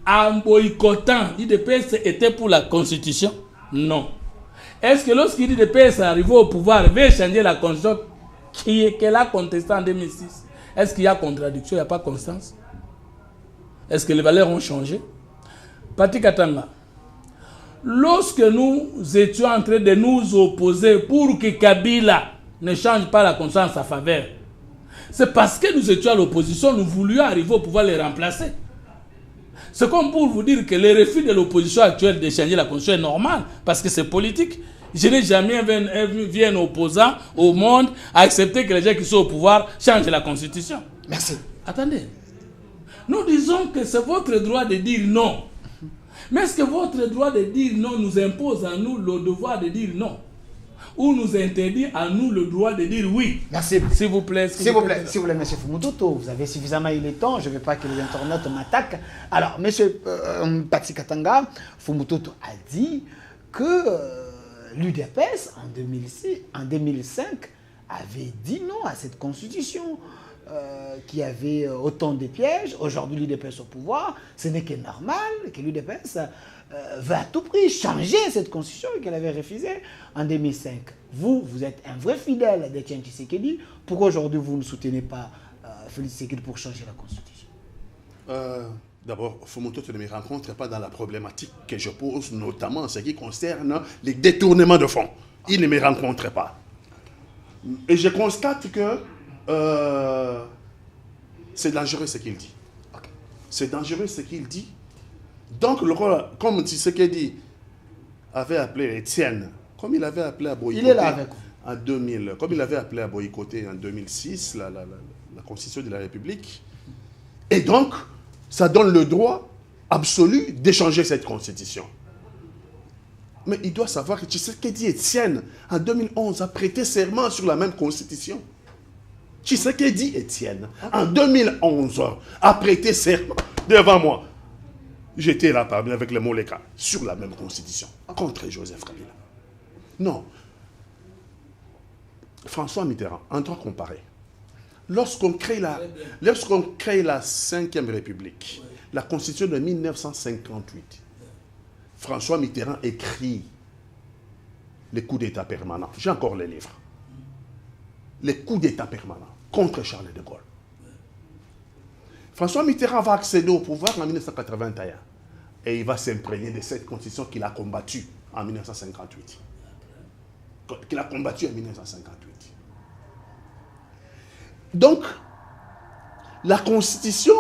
S1: En boycottant, l'IDPS était pour la constitution? Non. Est-ce que lorsque l'IDPS est arrivé au pouvoir, veut changer la constitution qu'elle a contestée en 2006, est-ce qu'il y a contradiction, il n'y a pas constance? Est-ce que les valeurs ont changé? Pati Katanga, lorsque nous étions en train de nous opposer pour que Kabila ne change pas la constitution en sa faveur, c'est parce que nous étions à l'opposition, nous voulions arriver au pouvoir les remplacer. C'est comme pour vous dire que le refus de l'opposition actuelle de changer la constitution est normal, parce que c'est politique. Je n'ai jamais vu un opposant au monde à accepter que les gens qui sont au pouvoir changent la constitution.
S2: Merci.
S1: Attendez. Nous disons que c'est votre droit de dire non. Mais est-ce que votre droit de dire non nous impose à nous le devoir de dire non? Ou nous interdit à nous le droit de dire oui?
S2: Merci.
S1: S'il vous plaît.
S2: S'il vous plaît, M. Fumutoto, vous avez suffisamment eu le temps, je ne veux pas que les internautes m'attaquent. Alors, M. Pati Katanga, Fumutoto a dit que l'UDPS, en 2005, avait dit non à cette constitution qui avait autant de pièges. Aujourd'hui, l'UDPS au pouvoir, ce n'est que normal que l'UDPS veut à tout prix changer cette constitution qu'elle avait refusée en 2005. Vous êtes un vrai fidèle d'Etienne Tshisekedi. Pourquoi aujourd'hui vous ne soutenez pas Félix Tshisekedi pour changer la constitution?
S3: D'abord, Fumutoto ne me rencontre pas dans la problématique que je pose, notamment en ce qui concerne les détournements de fonds. Il ne me rencontre pas. Et je constate que c'est dangereux ce qu'il dit. Okay. C'est dangereux ce qu'il dit. Donc, le rôle, comme Tshisekedi avait appelé Étienne, comme il avait appelé à boycotter,
S2: il est là avec vous.
S3: En 2000, comme il avait appelé à boycotter en 2006 la Constitution de la République, et donc, ça donne le droit absolu d'échanger cette Constitution. Mais il doit savoir que Tshisekedi Étienne, en 2011, a prêté serment sur la même Constitution. Tshisekedi Étienne, en 2011, a prêté serment devant moi. J'étais là parmi avec le Moleka, sur la même Constitution, contre Joseph Kabila. Non. François Mitterrand, en droit comparé, lorsqu'on crée la 5e République, la Constitution de 1958, François Mitterrand écrit les coups d'État permanents. J'ai encore les livres. Les coups d'État permanents contre Charles de Gaulle. François Mitterrand va accéder au pouvoir en 1981 et il va s'imprégner de cette constitution qu'il a combattue en 1958. Qu'il a combattue en 1958. Donc, la constitution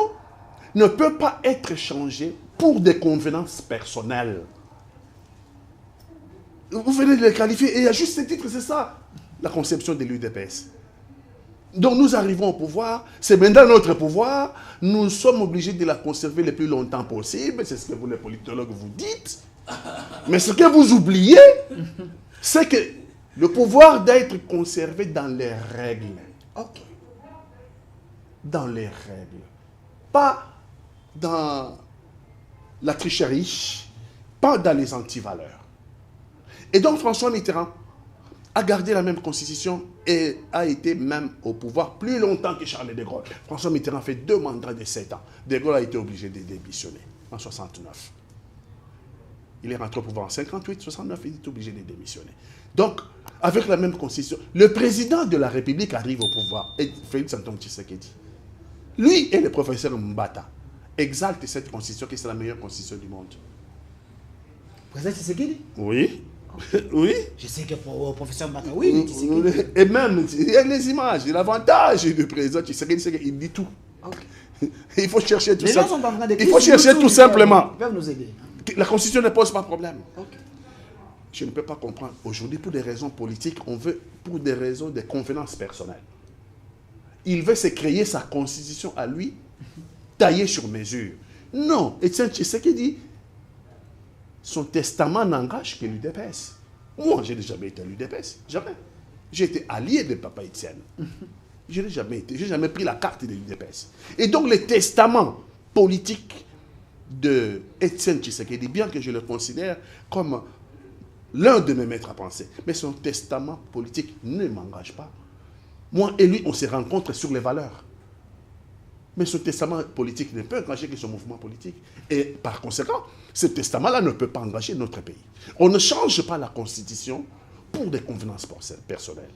S3: ne peut pas être changée pour des convenances personnelles. Vous venez de le qualifier et à juste ce titre, c'est ça, la conception de l'UDPS. Donc nous arrivons au pouvoir, c'est maintenant notre pouvoir, nous sommes obligés de la conserver le plus longtemps possible, c'est ce que vous les politologues vous dites. Mais ce que vous oubliez, c'est que Le pouvoir d'être conservé dans les règles.
S2: Ok.
S3: Dans les règles. Pas dans la tricherie, pas dans les antivaleurs. Et donc François Mitterrand a gardé la même constitution et a été même au pouvoir plus longtemps que Charles de Gaulle. François Mitterrand fait 2 mandats de 7 ans. De Gaulle a été obligé de démissionner en 69. Il est rentré au pouvoir en 58, 69, il est obligé de démissionner. Donc, avec la même constitution, le président de la République arrive au pouvoir, et Félix Antoine Tshisekedi. Lui et le professeur Mbata exaltent cette constitution qui est la meilleure constitution du monde.
S2: Président Tshisekedi?
S3: Oui. Oui.
S2: Je sais que pour le professeur Mbata, oui, mais Tshisekedi.
S3: Et même, il y a les images, l'avantage du président Tshisekedi, c'est qu'il dit tout.
S2: Okay.
S3: Il faut chercher tout
S2: Les
S3: ça.
S2: gens sont en train de
S3: Il faut chercher tout simplement.
S2: Ils peuvent nous aider.
S3: La constitution ne pose pas de problème.
S2: Okay.
S3: Je ne peux pas comprendre. Aujourd'hui, pour des raisons politiques, on veut, pour des raisons de convenance personnelle. Il veut se créer sa constitution à lui, taillée sur mesure. Non. Etienne Tshisekedi, son testament n'engage que l'UDPS. Moi, je n'ai jamais été à l'UDPS. Jamais. J'ai été allié de Papa Etienne. Je n'ai jamais été. Je n'ai jamais pris la carte de l'UDPS. Et donc, le testament politique de Etienne Tshisekedi, bien que je le considère comme l'un de mes maîtres à penser, mais son testament politique ne m'engage pas. Moi et lui, on se rencontre sur les valeurs. Mais ce testament politique ne peut engager que son mouvement politique. Et par conséquent, ce testament-là ne peut pas engager notre pays. On ne change pas la Constitution pour des convenances personnelles.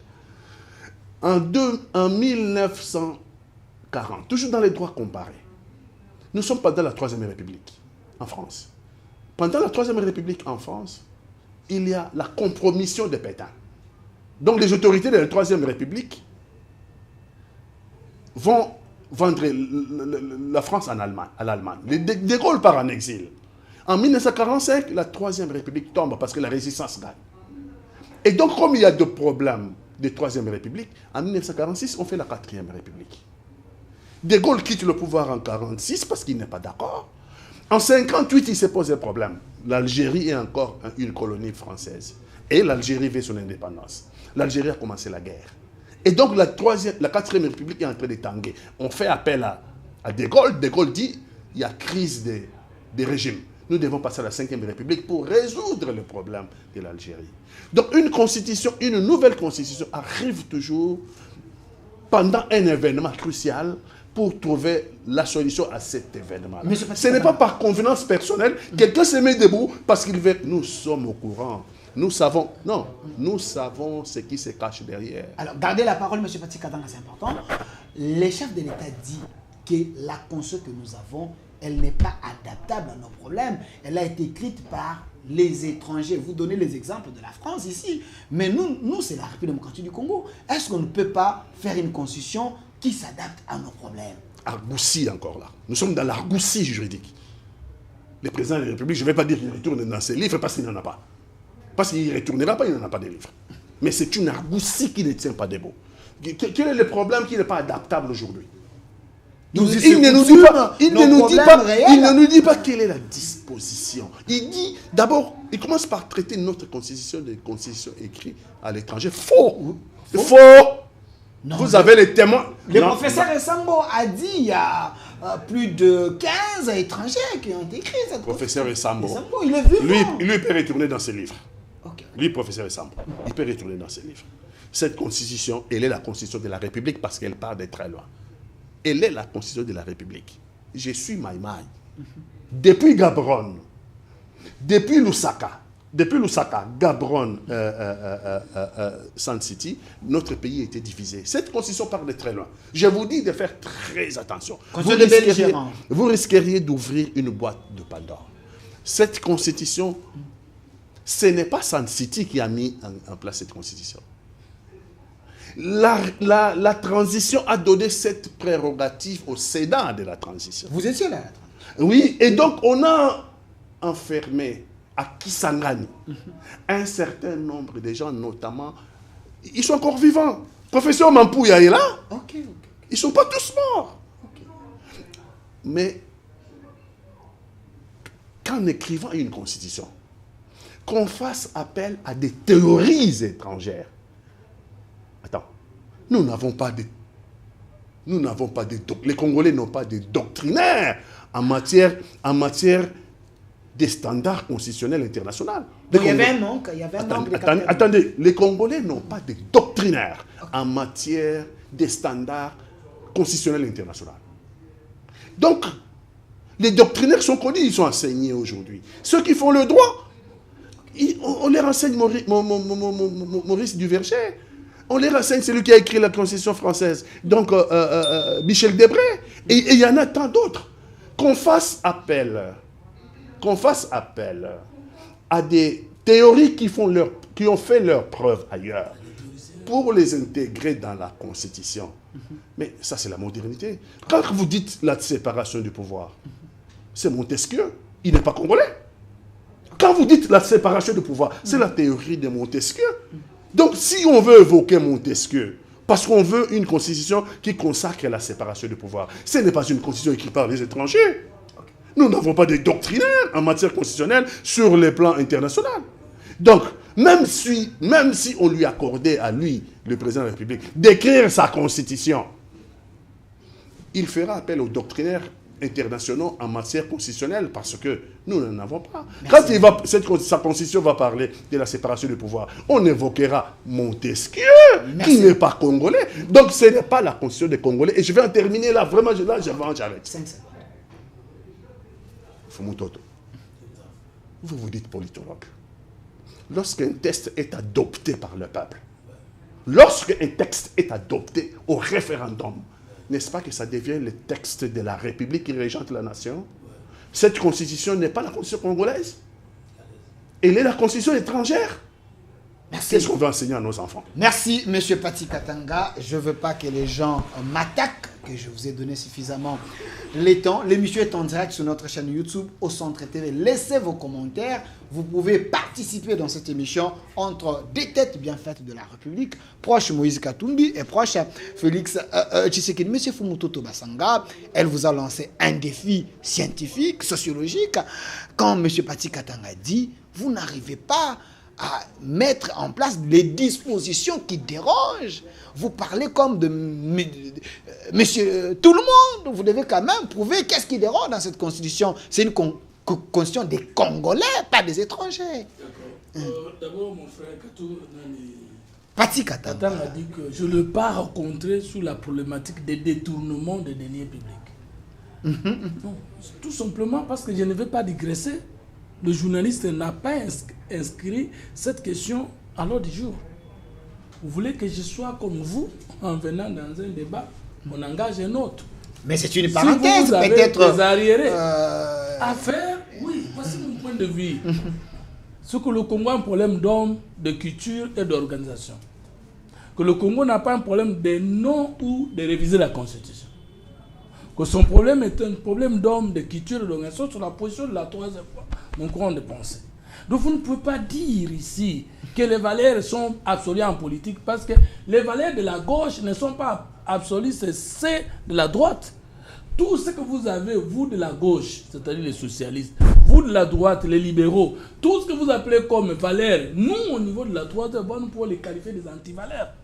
S3: En 1940, toujours dans les droits comparés, nous sommes pendant la Troisième République en France. Pendant la Troisième République en France, il y a la compromission de Pétain. Donc les autorités de la Troisième République vont vendre la France à l'Allemagne. De Gaulle part en exil. En 1945, la Troisième République tombe parce que la résistance gagne. Et donc, comme il y a deux problèmes de Troisième République, en 1946, on fait la Quatrième République. De Gaulle quitte le pouvoir en 1946 parce qu'il n'est pas d'accord. En 1958, il se pose un problème. L'Algérie est encore une colonie française. Et l'Algérie veut son indépendance. L'Algérie a commencé la guerre. Et donc, la Quatrième République est en train de tanguer. On fait appel à De Gaulle. De Gaulle dit, il y a crise des régimes. Nous devons passer à la Cinquième République pour résoudre le problème de l'Algérie. Donc, une nouvelle constitution arrive toujours pendant un événement crucial pour trouver la solution à cet événement. Ce n'est pas par convenance personnelle. Quelqu'un se met debout parce qu'il veut. Nous sommes au courant. Nous savons, non, nous savons ce qui se cache derrière.
S2: Alors, gardez la parole, M. Patrick Katanga, c'est important. Les chefs de l'État disent que la constitution que nous avons, elle n'est pas adaptable à nos problèmes. Elle a été écrite par les étrangers. Vous donnez les exemples de la France ici. Mais nous c'est la République démocratique du Congo. Est-ce qu'on ne peut pas faire une constitution qui s'adapte à nos problèmes?
S3: Argoussie encore là. Nous sommes dans l'argoussie juridique. Le président de la République, je ne vais pas dire qu'il retourne dans ses livres parce qu'il n'en a pas. Parce qu'il ne retournera pas, il n'en a pas de livres. Mais c'est une argoussie qui ne tient pas debout. Quel est le problème qui n'est pas adaptable aujourd'hui? Il ne nous dit pas quelle est la disposition. Il dit, d'abord, il commence par traiter notre constitution de constitution écrite à l'étranger. Faux. Faux. Non, vous avez les témoins.
S2: Le professeur Essambo a dit il y a plus de 15 étrangers qui ont écrit cette
S3: professeur Essambo,
S2: il est vivant.
S3: Lui peut retourner dans ses livres.
S2: Okay.
S3: Lui, professeur Essambo, il peut retourner dans ses livres. Cette constitution, elle est la constitution de la République parce qu'elle part de très loin. Elle est la constitution de la République. Je suis Maïmaï. Depuis Gaborone, depuis Lusaka, Gaborone, Sun City, notre pays a été divisé. Cette constitution part de très loin. Je vous dis de faire très attention. Vous risqueriez d'ouvrir une boîte de Pandore. Cette constitution, ce n'est pas Sun City qui a mis en place cette constitution. La transition a donné cette prérogative au Sénat de la transition.
S2: Vous étiez là?
S3: Oui, et donc on a enfermé à Kisangani un certain nombre de gens, notamment, ils sont encore vivants. Professeur Mampouya est là.
S2: Okay.
S3: Ils ne sont pas tous morts. Okay. Mais qu'en écrivant une constitution, qu'on fasse appel à des théories étrangères. Attends, nous n'avons pas de... Les Congolais n'ont pas de doctrinaires en matière des standards constitutionnels internationaux.
S2: Donc, il y avait un manque.
S3: Attendez, les Congolais n'ont pas de doctrinaires en matière des standards constitutionnels internationaux. Donc, les doctrinaires sont connus, ils sont enseignés aujourd'hui. Ceux qui font le droit, on les renseigne Maurice Duverger. On les renseigne celui qui a écrit la Constitution française. Donc, Michel Debré. Et il y en a tant d'autres. Qu'on fasse appel à des théories qui ont fait leur preuve ailleurs pour les intégrer dans la Constitution. Mais ça, c'est la modernité. Quand vous dites la séparation du pouvoir, c'est Montesquieu. Il n'est pas congolais. Quand vous dites la séparation du pouvoir, c'est la théorie de Montesquieu. Donc, si on veut évoquer Montesquieu, parce qu'on veut une constitution qui consacre la séparation du pouvoir, ce n'est pas une constitution écrite par les étrangers. Nous n'avons pas de doctrinaires en matière constitutionnelle sur le plan international. Donc, même si on lui accordait à lui, le président de la République, d'écrire sa constitution, il fera appel aux doctrinaires internationaux en matière constitutionnelle parce que nous n'en avons pas. Merci. Quand sa constitution va parler de la séparation du pouvoir, on évoquera Montesquieu, merci, qui n'est pas congolais. Donc ce n'est pas la constitution des Congolais. Et je vais en terminer là, vraiment, j'arrête. Fumutoto, vous dites politologue. Lorsqu'un texte est adopté par le peuple, lorsqu'un texte est adopté au référendum, n'est-ce pas que ça devient le texte de la République qui régente la nation? Cette constitution n'est pas la constitution congolaise. Elle est la constitution étrangère. Qu'est-ce qu'on veut enseigner à nos enfants?
S2: Merci, M. Pati Katanga. Je ne veux pas que les gens m'attaquent, que je vous ai donné suffisamment les temps. L'émission est en direct sur notre chaîne YouTube, au Centre TV. Laissez vos commentaires. Vous pouvez participer dans cette émission entre des têtes bien faites de la République, proche Moïse Katumbi et proche Félix Tshisekedi. M. Fumutoto Basanga, elle vous a lancé un défi scientifique, sociologique. Quand M. Pati Katanga dit, vous n'arrivez pas à mettre en place les dispositions qui dérangent. Vous parlez comme de monsieur tout le monde. Vous devez quand même prouver qu'est-ce qui dérange dans cette constitution. C'est une constitution des Congolais, pas des étrangers.
S1: D'accord. D'abord, mon frère Katou,
S2: Pati Katanga
S1: a dit que je ne l'ai pas rencontré sous la problématique des détournements des deniers publics. Non, tout simplement parce que je ne vais pas digresser. Le journaliste n'a pas inscrit cette question à l'ordre du jour. Vous voulez que je sois comme vous, en venant dans un débat, on engage un autre.
S2: Mais c'est une parenthèse,
S1: si vous
S2: peut-être.
S1: Des arriérés à faire, oui, voici mon point de vue. C'est que le Congo a un problème d'hommes, de culture et d'organisation. Que le Congo n'a pas un problème de non ou de réviser la Constitution. Que son problème est un problème d'hommes, de culture et d'organisation sur la position de la troisième fois. Mon courant de pensée. Donc vous ne pouvez pas dire ici que les valeurs sont absolues en politique parce que les valeurs de la gauche ne sont pas absolues, c'est celles de la droite. Tout ce que vous avez, vous de la gauche, c'est-à-dire les socialistes, vous de la droite, les libéraux, tout ce que vous appelez comme valeurs, nous au niveau de la droite, nous pouvons les qualifier des antivaleurs.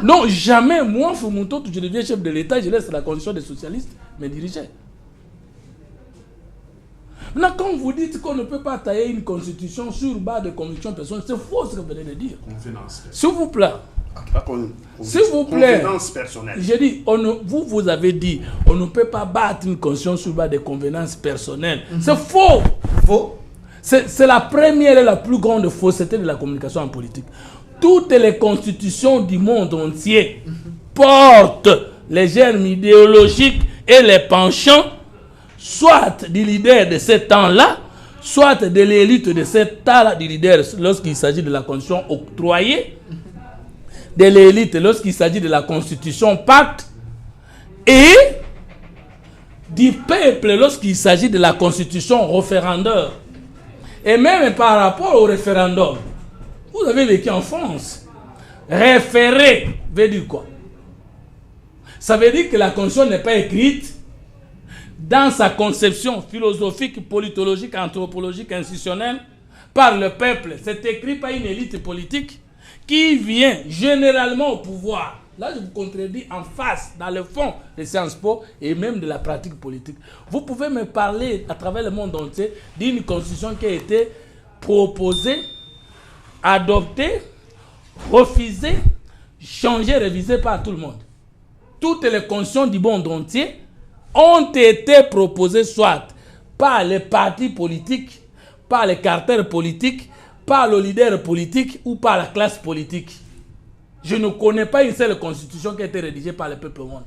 S1: Non, jamais, moi, Fumutoto, je deviens chef de l'État, je laisse la condition des socialistes me diriger. Maintenant, quand vous dites qu'on ne peut pas tailler une constitution sur base de convictions personnelles, c'est faux ce que vous venez de dire. S'il vous plaît. S'il vous plaît. J'ai dit, vous avez dit, on ne peut pas battre une constitution sur base de convenances personnelles. C'est faux.
S2: Faux.
S1: C'est la première et la plus grande fausseté de la communication en politique. Toutes les constitutions du monde entier portent les germes idéologiques et les penchants soit du leader de ce temps-là, soit de l'élite de ce temps-là du leader lorsqu'il s'agit de la constitution octroyée, de l'élite lorsqu'il s'agit de la constitution pacte, et du peuple lorsqu'il s'agit de la constitution référendaire. Et même par rapport au référendum, vous avez vécu en France. Référer veut dire quoi? Ça veut dire que la constitution n'est pas écrite dans sa conception philosophique, politologique, anthropologique, institutionnelle, par le peuple. C'est écrit par une élite politique qui vient généralement au pouvoir. Là, je vous contredis en face, dans le fond de Sciences Po et même de la pratique politique. Vous pouvez me parler à travers le monde entier d'une constitution qui a été proposée, adoptée, refusée, changée, révisée par tout le monde. Toutes les constitutions du monde entier ont été proposées soit par les partis politiques, par les cartels politiques, par le leader politique ou par la classe politique. Je ne connais pas une seule constitution qui a été rédigée par le peuple au monde.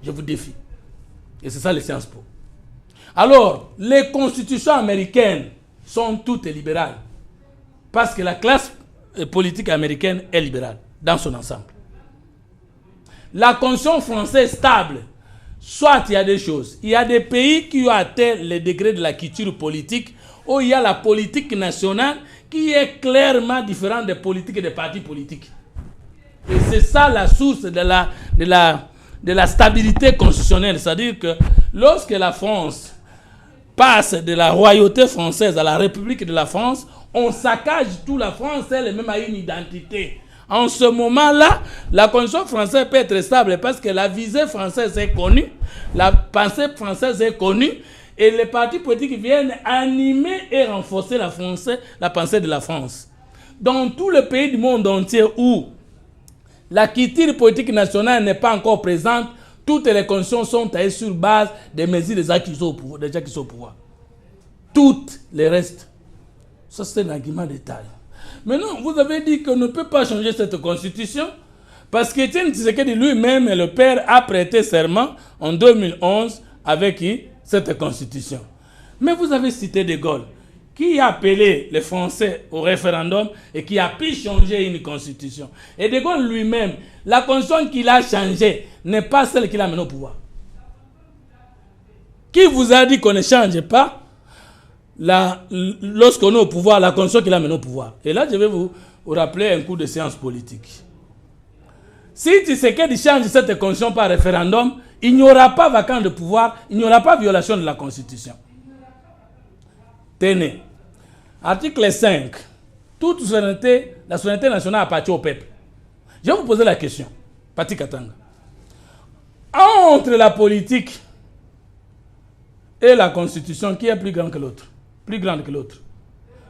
S1: Je vous défie. Et c'est ça les Sciences Po. Alors, les constitutions américaines sont toutes libérales. Parce que la classe politique américaine est libérale dans son ensemble. La constitution française stable, soit il y a des choses. Il y a des pays qui ont atteint le degré de la culture politique où il y a la politique nationale qui est clairement différente des politiques et des partis politiques. Et c'est ça la source de la stabilité constitutionnelle. C'est-à-dire que lorsque la France passe de la royauté française à la République de la France, on saccage toute la France, elle-même a une identité. En ce moment-là, la constitution française peut être stable parce que la visée française est connue, la pensée française est connue, et les partis politiques viennent animer et renforcer la pensée de la France. Dans tous les pays du monde entier où la culture politique nationale n'est pas encore présente, toutes les constitutions sont taillées sur base des mesures des gens qui sont au pouvoir. Toutes les restes. Ça, c'est un argument de taille. Maintenant, vous avez dit qu'on ne peut pas changer cette constitution parce qu'Étienne Tshisekedi lui-même et le père a prêté serment en 2011 avec cette constitution. Mais vous avez cité De Gaulle, qui a appelé les Français au référendum et qui a pu changer une constitution. Et De Gaulle lui-même, la constitution qu'il a changée n'est pas celle qu'il a menée au pouvoir. Qui vous a dit qu'on ne change pas lorsqu'on est au pouvoir, la constitution qu'il a menée au pouvoir? Et là, je vais vous rappeler un coup de science politique. Si Tshisekedi change cette constitution par référendum, il n'y aura pas vacance de pouvoir, il n'y aura pas violation de la constitution. Tenez, article 5, toute souveraineté, la souveraineté nationale appartient au peuple. Je vais vous poser la question, Pati Katanga. Entre la politique et la constitution, qui est plus grande que l'autre? Plus grande que l'autre.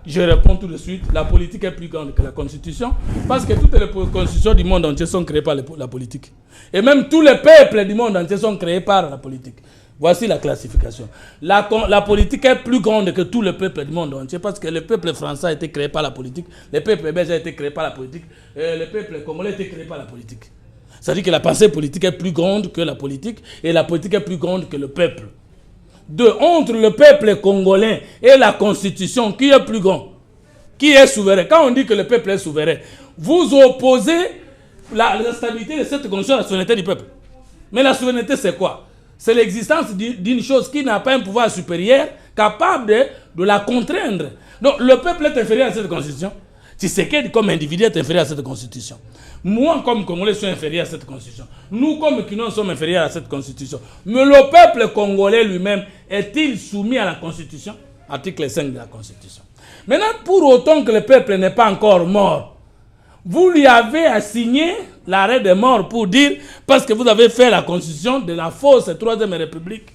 S1: Je réponds tout de suite, la politique est plus grande que la constitution, parce que toutes les constitutions du monde entier sont créées par la politique. Et même tous les peuples du monde entier sont créés par la politique. Voici la classification. La politique est plus grande que tous les peuples du monde entier, parce que le peuple français a été créé par la politique, le peuple belge a été créé par la politique, et le peuple congolais a été créé par la politique. C'est-à-dire que la pensée politique est plus grande que la politique, et la politique est plus grande que le peuple. Entre le peuple congolais et la constitution, qui est plus grand? Qui est souverain? Quand on dit que le peuple est souverain, vous opposez la stabilité de cette constitution à la souveraineté du peuple. Mais la souveraineté, c'est quoi? C'est l'existence d'une chose qui n'a pas un pouvoir supérieur capable de la contraindre. Donc le peuple est inférieur à cette constitution. Tshisekedi comme individu est inférieur à cette constitution. Moi, comme Congolais, suis inférieur à cette constitution. Nous, comme Kino, sommes inférieurs à cette constitution. Mais le peuple congolais lui-même est-il soumis à la constitution? Article 5 de la constitution. Maintenant, pour autant que le peuple n'est pas encore mort, vous lui avez assigné l'arrêt de mort pour dire, parce que vous avez fait la constitution de la fausse 3e République.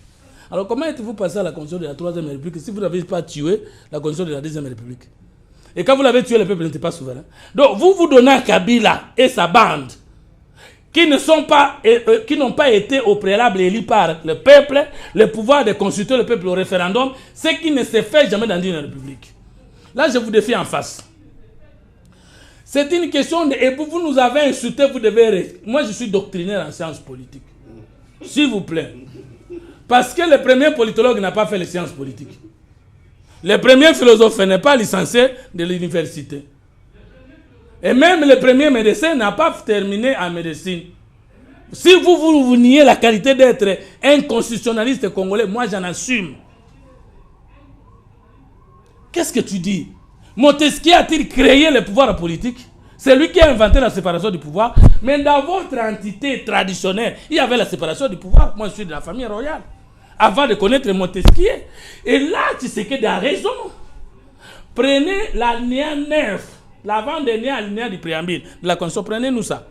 S1: Alors comment êtes-vous passé à la constitution de la 3e République si vous n'avez pas tué la constitution de la 2e République? Et quand vous l'avez tué, le peuple n'était pas souverain. Donc vous donnez à Kabila et sa bande, qui n'ont pas été au préalable élus par le peuple, le pouvoir de consulter le peuple au référendum, ce qui ne se fait jamais dans une république. Là, je vous défie en face. C'est une question de... Et vous nous avez insulté, vous devez... Moi, je suis doctrinaire en sciences politiques. S'il vous plaît. Parce que le premier politologue n'a pas fait les sciences politiques. Le premier philosophe n'est pas licencié de l'université. Et même le premier médecin n'a pas terminé en médecine. Si vous niez la qualité d'être un constitutionnaliste congolais, moi j'en assume. Qu'est-ce que tu dis? Montesquieu a-t-il créé le pouvoir politique? C'est lui qui a inventé la séparation du pouvoir. Mais dans votre entité traditionnelle, il y avait la séparation du pouvoir. Moi je suis de la famille royale. Avant de connaître Montesquieu. Et là, tu sais qu'il a raison. Prenez l'alinéa 9, l'avant-dernier alinéa du préambule de la Constitution. Prenez-nous ça.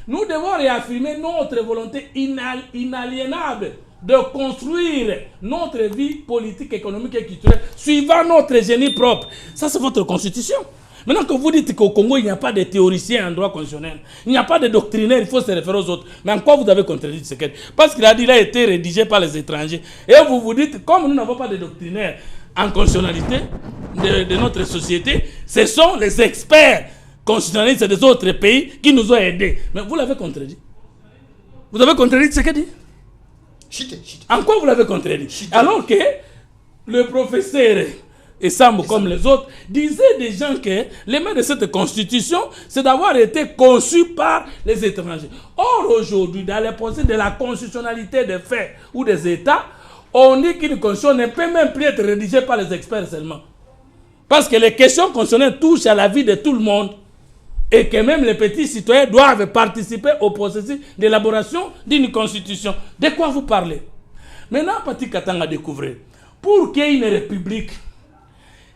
S1: Nous devons réaffirmer notre volonté inaliénable de construire notre vie politique, économique et culturelle suivant notre génie propre. Ça, c'est votre constitution. Maintenant que vous dites qu'au Congo, il n'y a pas de théoriciens en droit constitutionnel, il n'y a pas de doctrinaires, il faut se référer aux autres. Mais en quoi vous avez contredit Tshisekedi? Parce qu'il a dit qu'il a été rédigé par les étrangers. Et vous vous dites, comme nous n'avons pas de doctrinaires en constitutionnalité de notre société, ce sont les experts constitutionnalistes des autres pays qui nous ont aidés. Mais vous l'avez contredit. Vous avez contredit Tshisekedi? En quoi vous l'avez contredit? Alors que le professeur Essambo, comme les autres, disaient des gens que l'élément de cette constitution, c'est d'avoir été conçu par les étrangers. Or, aujourd'hui, dans les procès de la constitutionnalité des faits ou des États, on dit qu'une constitution ne peut même plus être rédigée par les experts seulement. Parce que les questions constitutionnelles touchent à la vie de tout le monde et que même les petits citoyens doivent participer au processus d'élaboration d'une constitution. De quoi vous parlez? Maintenant, Pati Katanga a découvert, pour qu'il y ait une république,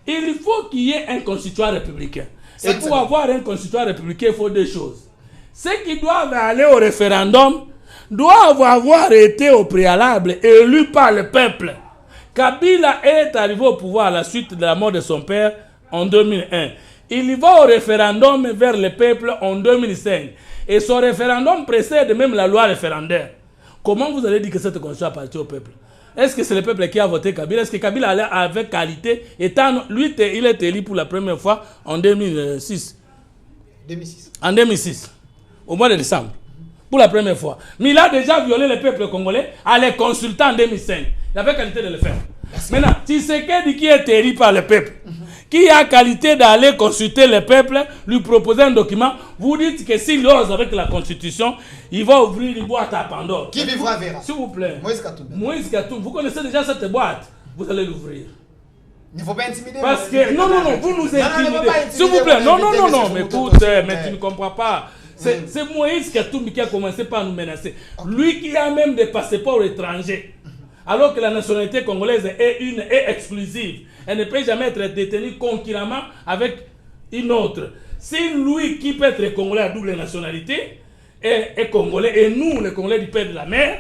S1: il faut qu'il y ait un constituant républicain. Et pour avoir un constituant républicain, il faut deux choses. Ceux qui doivent aller au référendum doivent avoir été au préalable élus par le peuple. Kabila est arrivé au pouvoir à la suite de la mort de son père en 2001. Il va au référendum vers le peuple en 2005. Et son référendum précède même la loi référendaire. Comment vous allez dire que cette constitution appartient au peuple? Est-ce que c'est le peuple qui a voté Kabila? Est-ce que Kabila allait avec qualité? Étant, lui, il est élu pour la première fois en 2006. En 2006. Au mois de décembre. Pour la première fois. Mais il a déjà violé le peuple congolais en les consultant en 2005. Il avait qualité de le faire. Maintenant, Tshisekedi qui est élu par le peuple, qui a qualité d'aller consulter le peuple, lui proposer un document, vous dites que s'il ose avec la constitution, il va ouvrir une boîte à Pandore.
S2: Qui vivra verra.
S1: S'il vous plaît.
S2: Moïse Katumbi.
S1: Moïse Katumbi, vous connaissez déjà cette boîte, vous allez l'ouvrir.
S2: Il ne faut pas intimider.
S1: Parce que, non, vous nous intimidez. S'il vous plaît, non, mais écoute, mais tu ne comprends pas. C'est Moïse Katumbi qui a commencé par nous menacer. Lui qui a même des passeports étrangers. Alors que la nationalité congolaise est exclusive. Elle ne peut jamais être détenue concurremment avec une autre. Si lui qui peut être congolais à double nationalité est congolais, et nous, les Congolais du Père de la Mer,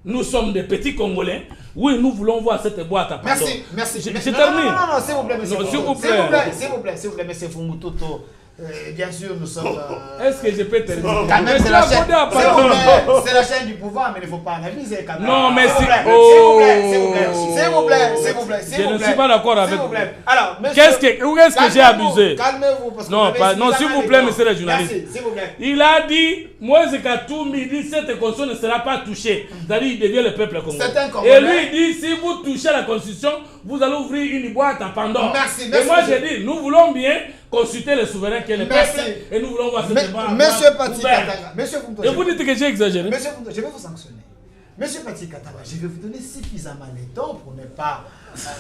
S1: nous sommes des petits Congolais, oui, nous voulons voir cette boîte à Pandore.
S2: Merci.
S1: Je termine.
S2: Non, s'il vous plaît, monsieur. S'il vous plaît, c'est Fumutoto. Bien sûr, nous sommes.
S1: Est-ce que je peux terminer?
S2: Quand même, c'est la chaîne du pouvoir, mais il ne faut pas en abuser quand même.
S1: Non, mais
S2: s'il vous plaît.
S1: Je ne suis pas d'accord avec vous.
S2: Alors,
S1: où est-ce que j'ai abusé?
S2: Calmez-vous. Parce que
S1: non, s'il vous plaît, monsieur le journaliste.
S2: Merci, s'il vous plaît.
S1: Il a dit, Moïse Katumbi dit, cette constitution ne sera pas touchée. C'est-à-dire, il devient le peuple congolais. Et lui, il dit, si vous touchez la constitution, vous allez ouvrir une boîte à Pandore.
S2: Merci.
S1: Et moi, j'ai dit, nous voulons bien consulter le souverain qui est le peuple. Et nous voulons voir cette débat.
S2: Monsieur Pati Katanga, monsieur Fumto.
S1: Et vous dites que j'ai exagéré.
S2: Monsieur Fumto, je vais vous sanctionner. Monsieur Pati Katanga, je vais vous donner suffisamment de temps pour ne pas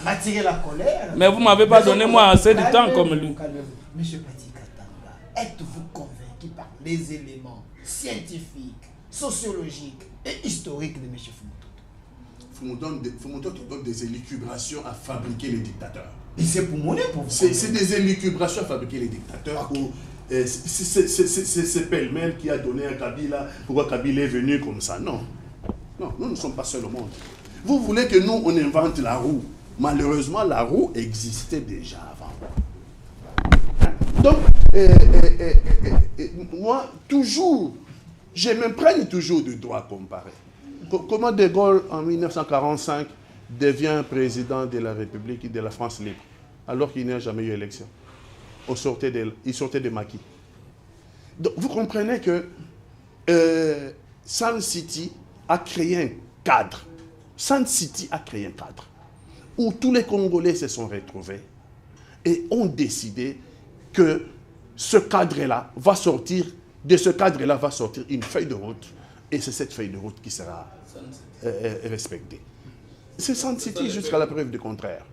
S2: m'attirer la colère.
S1: Mais vous ne m'avez pas donné moi assez de temps comme lui.
S2: Calmez-vous. Monsieur Pati Katanga, êtes-vous convaincu par les éléments scientifiques, sociologiques et historiques de monsieur Fumto?
S3: Fumutoto donne des élucubrations à fabriquer les dictateurs.
S2: Et c'est pour monnaie pour vous.
S3: C'est des élucubrations à fabriquer les dictateurs. Okay. C'est pêle-mêle qui a donné à Kabila. Pourquoi Kabila est venu comme ça? Non, nous ne sommes pas seuls au monde. Vous voulez que nous, on invente la roue. Malheureusement, la roue existait déjà avant. Donc, moi, toujours, je m'imprègne toujours du droit comparé. Comment De Gaulle, en 1945, devient président de la République de la France libre, alors qu'il n'y a jamais eu élection. Il sortait de maquis. Donc, vous comprenez que Sun City a créé un cadre. Sun City a créé un cadre où tous les Congolais se sont retrouvés et ont décidé que ce cadre-là va sortir, de ce cadre-là va sortir une feuille de route, et c'est cette feuille de route qui sera respectée. C'est Sun City jusqu'à la preuve du contraire.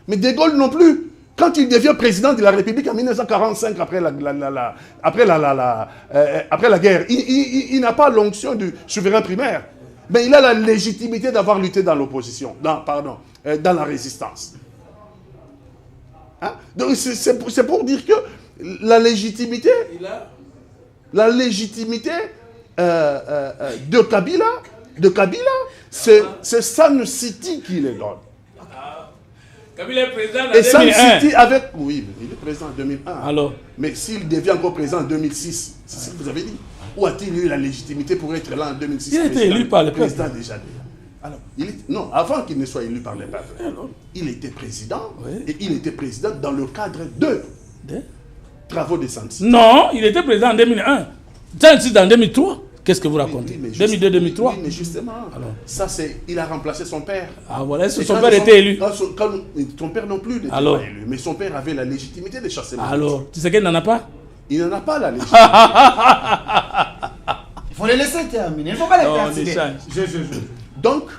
S3: Mais De Gaulle non plus, quand il devient président de la République en 1945, après la guerre, il n'a pas l'onction du souverain primaire, mais il a la légitimité d'avoir lutté dans l'opposition, dans la résistance. Hein? Donc c'est pour dire que la légitimité, de Kabila, c'est Sun City qui les donne.
S1: Kabila est président en
S3: Et Sun
S1: 2001.
S3: City avec... Oui, il est président en 2001.
S1: Alors,
S3: mais s'il devient encore président en 2006, c'est ce que vous avez dit. Où a-t-il eu la légitimité pour être là en 2006?
S1: Il a été élu par le peuple.
S3: Président déjà. Alors, non, avant qu'il ne soit élu par le peuple, il était président, et il était président dans le cadre de travaux de Sun City.
S1: non, il était président en 2001. Sun en 2003. Qu'est-ce que vous racontez?
S3: Oui,
S1: 2002-2003.
S3: Oui, mais justement, ça c'est... Il a remplacé son père.
S1: Ah voilà, est-ce que
S3: Et
S1: son
S3: quand
S1: père était élu?
S3: Son père non plus n'était pas
S1: Alors?
S3: élu. Mais son père avait la légitimité de chasser.
S1: Alors, tu sais qu'il n'en a pas?
S3: Il n'en a pas la légitimité.
S2: Il faut les laisser terminer. Il ne faut pas les
S1: Non,
S2: perturber.
S1: l'échange.
S3: Donc,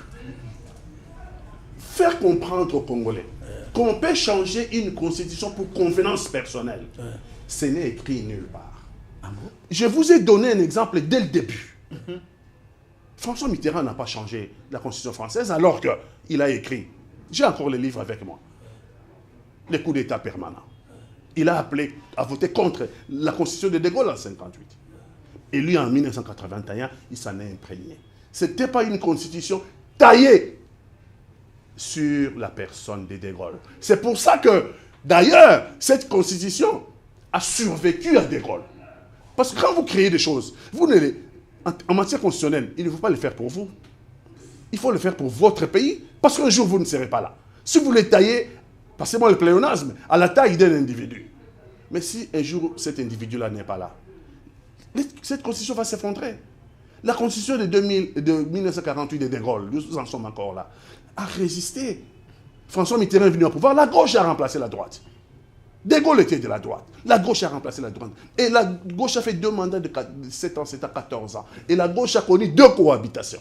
S3: faire comprendre aux Congolais qu'on peut changer une constitution pour convenance personnelle, ce n'est écrit nulle part. Je vous ai donné un exemple dès le début. François Mitterrand n'a pas changé la constitution française alors qu'il a écrit, j'ai encore le livre avec moi, les coups d'État permanents. Il a appelé à voter contre la constitution de De Gaulle en 1958. Et lui, en 1981, il s'en est imprégné. Ce n'était pas une constitution taillée sur la personne de De Gaulle. C'est pour ça que, d'ailleurs, cette constitution a survécu à De Gaulle. Parce que quand vous créez des choses, en matière constitutionnelle, il ne faut pas le faire pour vous. Il faut le faire pour votre pays, parce qu'un jour, vous ne serez pas là. Si vous les taillez, passez-moi le pléonasme, à la taille d'un individu. Mais si un jour, cet individu-là n'est pas là, cette constitution va s'effondrer. La constitution de 1948 de De Gaulle, nous en sommes encore là, a résisté. François Mitterrand est venu au pouvoir, la gauche a remplacé la droite. De Gaulle était de la droite. La gauche a remplacé la droite. Et la gauche a fait 2 mandats de 7 ans, 7 à 14 ans. Et la gauche a connu 2 cohabitations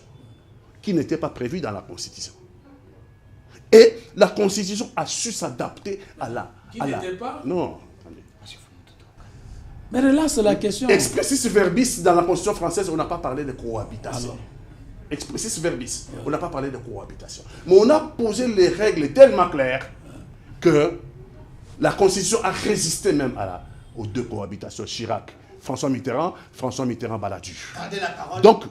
S3: qui n'étaient pas prévues dans la Constitution. Et la Constitution a su s'adapter à la...
S1: Qui n'était pas?
S3: Non. Attendez.
S1: Mais là, c'est la question.
S3: Expressis verbis, dans la Constitution française, on n'a pas parlé de cohabitation. Expressis verbis, on n'a pas parlé de cohabitation. Mais on a posé les règles tellement claires que la Constitution a résisté même aux 2 cohabitations. Chirac, François Mitterrand Balladur. Donc,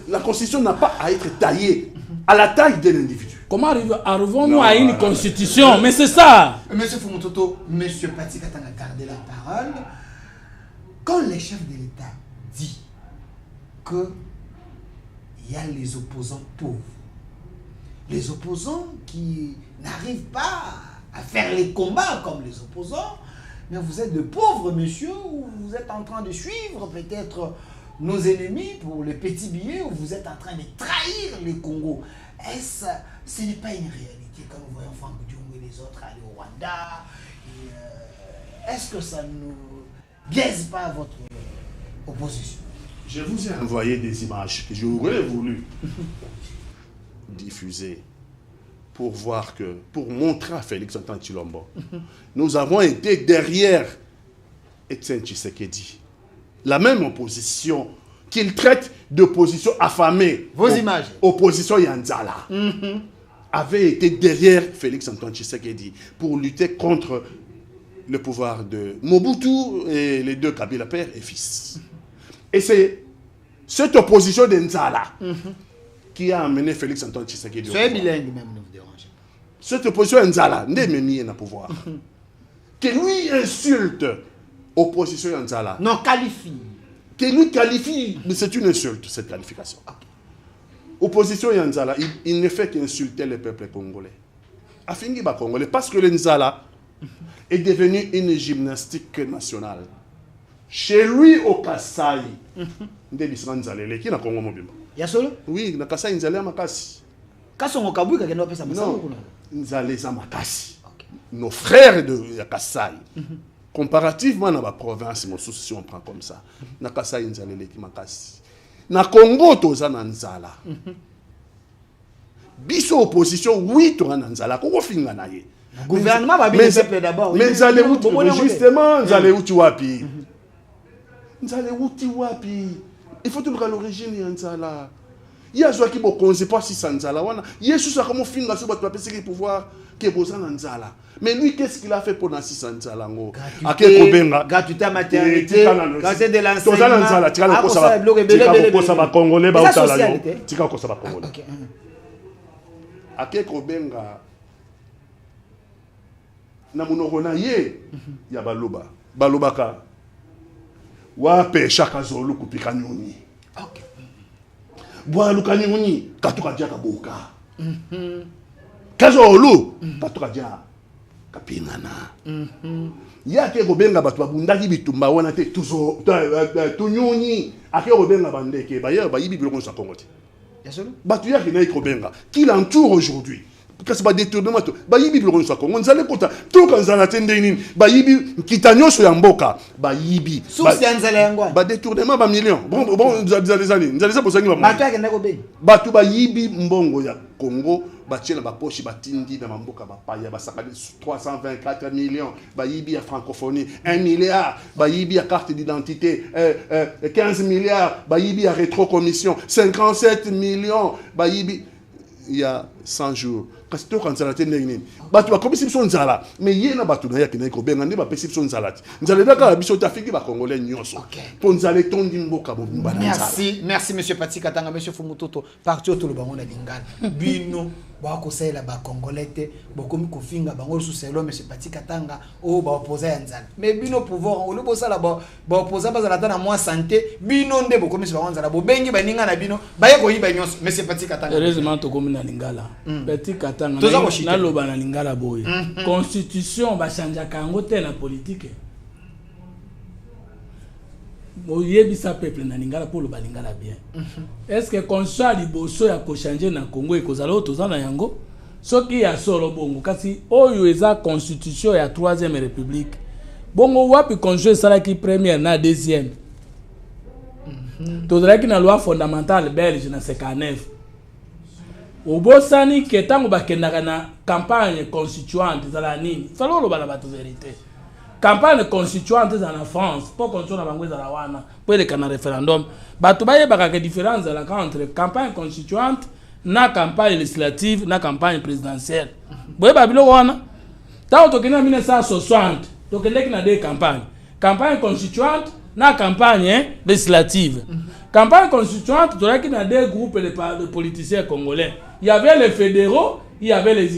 S3: la Constitution n'a pas à être taillée à la taille de l'individu.
S1: Comment arrivons-nous à une constitution? Mais c'est ça.
S2: Monsieur Fumototo, monsieur Patrick Katanga a gardé la parole. Quand le chef de l'État dit qu'il y a les opposants pauvres, les opposants qui n'arrivent pas à faire les combats comme les opposants, mais vous êtes de pauvres, monsieur, ou vous êtes en train de suivre peut-être nos ennemis pour les petits billets, ou vous êtes en train de trahir les Congo. Ce n'est pas une réalité quand nous voyons Franck Diongo et les autres aller au Rwanda. Est-ce que ça ne biaise pas votre opposition?
S3: Je vous ai envoyé des images que j'aurais voulu diffuser pour voir que, pour montrer à Félix Antoine Tshilombo, nous avons été derrière Etienne Tshisekedi. La même opposition qu'il traite d'opposition affamée.
S2: Vos images.
S3: Opposition Yanzala. Avait été derrière Félix Antoine Tshisekedi pour lutter contre le pouvoir de Mobutu et les 2 Kabila, père et fils. Et c'est cette opposition d'Nzala qui a amené Félix Antoine Tshisekedi au pouvoir.
S2: Soyez bilingue même, ne vous dérangez pas.
S3: Cette opposition Nzala n'est même mis au pouvoir. Que lui insulte opposition Nzala.
S2: Non, qualifie.
S3: Que lui qualifie, mais c'est une insulte, cette qualification. Opposition Nzala, il ne fait qu'insulter le peuple congolais. Afingi ba congolais, parce que le Nzala est devenu une gymnastique nationale. Chez lui au Kasai, Ndebisra Nzalele, qui n'a Congo mobile.
S2: Yasolo?
S3: Oui, na Kasai Nzalele Makasi.
S2: Kasongo Kabuka qui n'a pas ça.
S3: Non, Nzalele Makasi. Nos frères de Kasai. Comparativement à la province, si on prend comme ça, na Kasai Nzalele qui Makasi. Na Congo toza na Nzala. Biso opposition, oui, toza na Nzala. Congo finga na ye.
S2: Gouvernement va bien le peuple d'abord.
S3: Mais justement, Nzale uti wapi. Nzale uti wapi. Il faut trouver l'origine de Nzala. ya zo ki bokonzi pas si sanzala wana Yesu sa comme finga so bato apesi ki pouvoir ke bozana nzala. Mais lui qu'est-ce qu'il a fait pour nasi sanzala ngo ake kobenga
S2: gratuité maternité gratuité de l'enseignement
S3: tozana nzala tika ko sa ba congolais ba utala yo tika ko sa ba congolais ake kobenga na munoko na ye ya baloba balobaka wa pesha kazolu kupika nyoni bwa lukani nyoni katuka dia kaboka kazolu katuka dia kapingana yake kobenga batu babundaki bitumba wana te tuzo tunyoni ake kobenga bandeke bayer bayibi biloko sa Congo te batu yake na kobenga qui l'entoure aujourd'hui parce que ba détournement to bayibi biloko sa Congo nzale kota to kanzala tende nini bayibi kitanyoso ya mboka bayibi
S2: source ya nzale yango
S3: ba détournement ba millions bon nzale za bosangi ba
S2: batu yake na kobenga
S3: batu bayibi mbongo ya Congo batiela ba poche batindi na mamboka bapaya basakali 324 millions bayibi ya francophonie 1 milliard bayibi ya carte d'identité 15 milliards bayibi ya rétrocommission 57 millions bayibi il y a 100 jours parce que quand ça a été nini batu ba komisi biso nzala mais yena batu na yakina ko benga ndi ba pesi biso nzala nzala daka biso tafiki ba congolais nyonso po nzala tondi mboka bo mbana
S2: merci monsieur Pati Katanga monsieur Fumutoto parti to lo bango na lingana bino ba ko sela ba congolais te bokomi ko finga bango sous selo monsieur Pati Katanga o ba opposer ya nzala mais bino pouvoir o lo bosala ba opposer ba zala na moi santé bino nde bokomi so bango nzala bo bengi ba ninga na bino ba ye ko yiba nyonso monsieur Pati Katanga
S1: heureusement to komi na lingala Pati Katanga na loba na lingala boye constitution ba chanja kango te na politique boyebisa peuple na lingala pour loba lingala bien est-ce que constitution liboso ya ko changer na Congo ekozala tozana yango soki ya solo bongo kasi oyo eza constitution ya 3e république bongo wapi constitution sala ki première na deuxième tozala ki na loi fondamentale belge na 59 obosani ke tango bakendaka na campagne constituante zala nini falo lo bala bato vérité campagne constituante za na France pour constitution na bango za la wana pour le kana référendum bato baye bakaka différence la entre campagne constituante na campagne législative na campagne présidentielle boye babilo wana tango tokena 1960 tokeleki na deux campagne constituante na campagne législative campagne constituante tolaki na deux groupes de politiciens congolais. Il y avait les fédéraux, il y avait les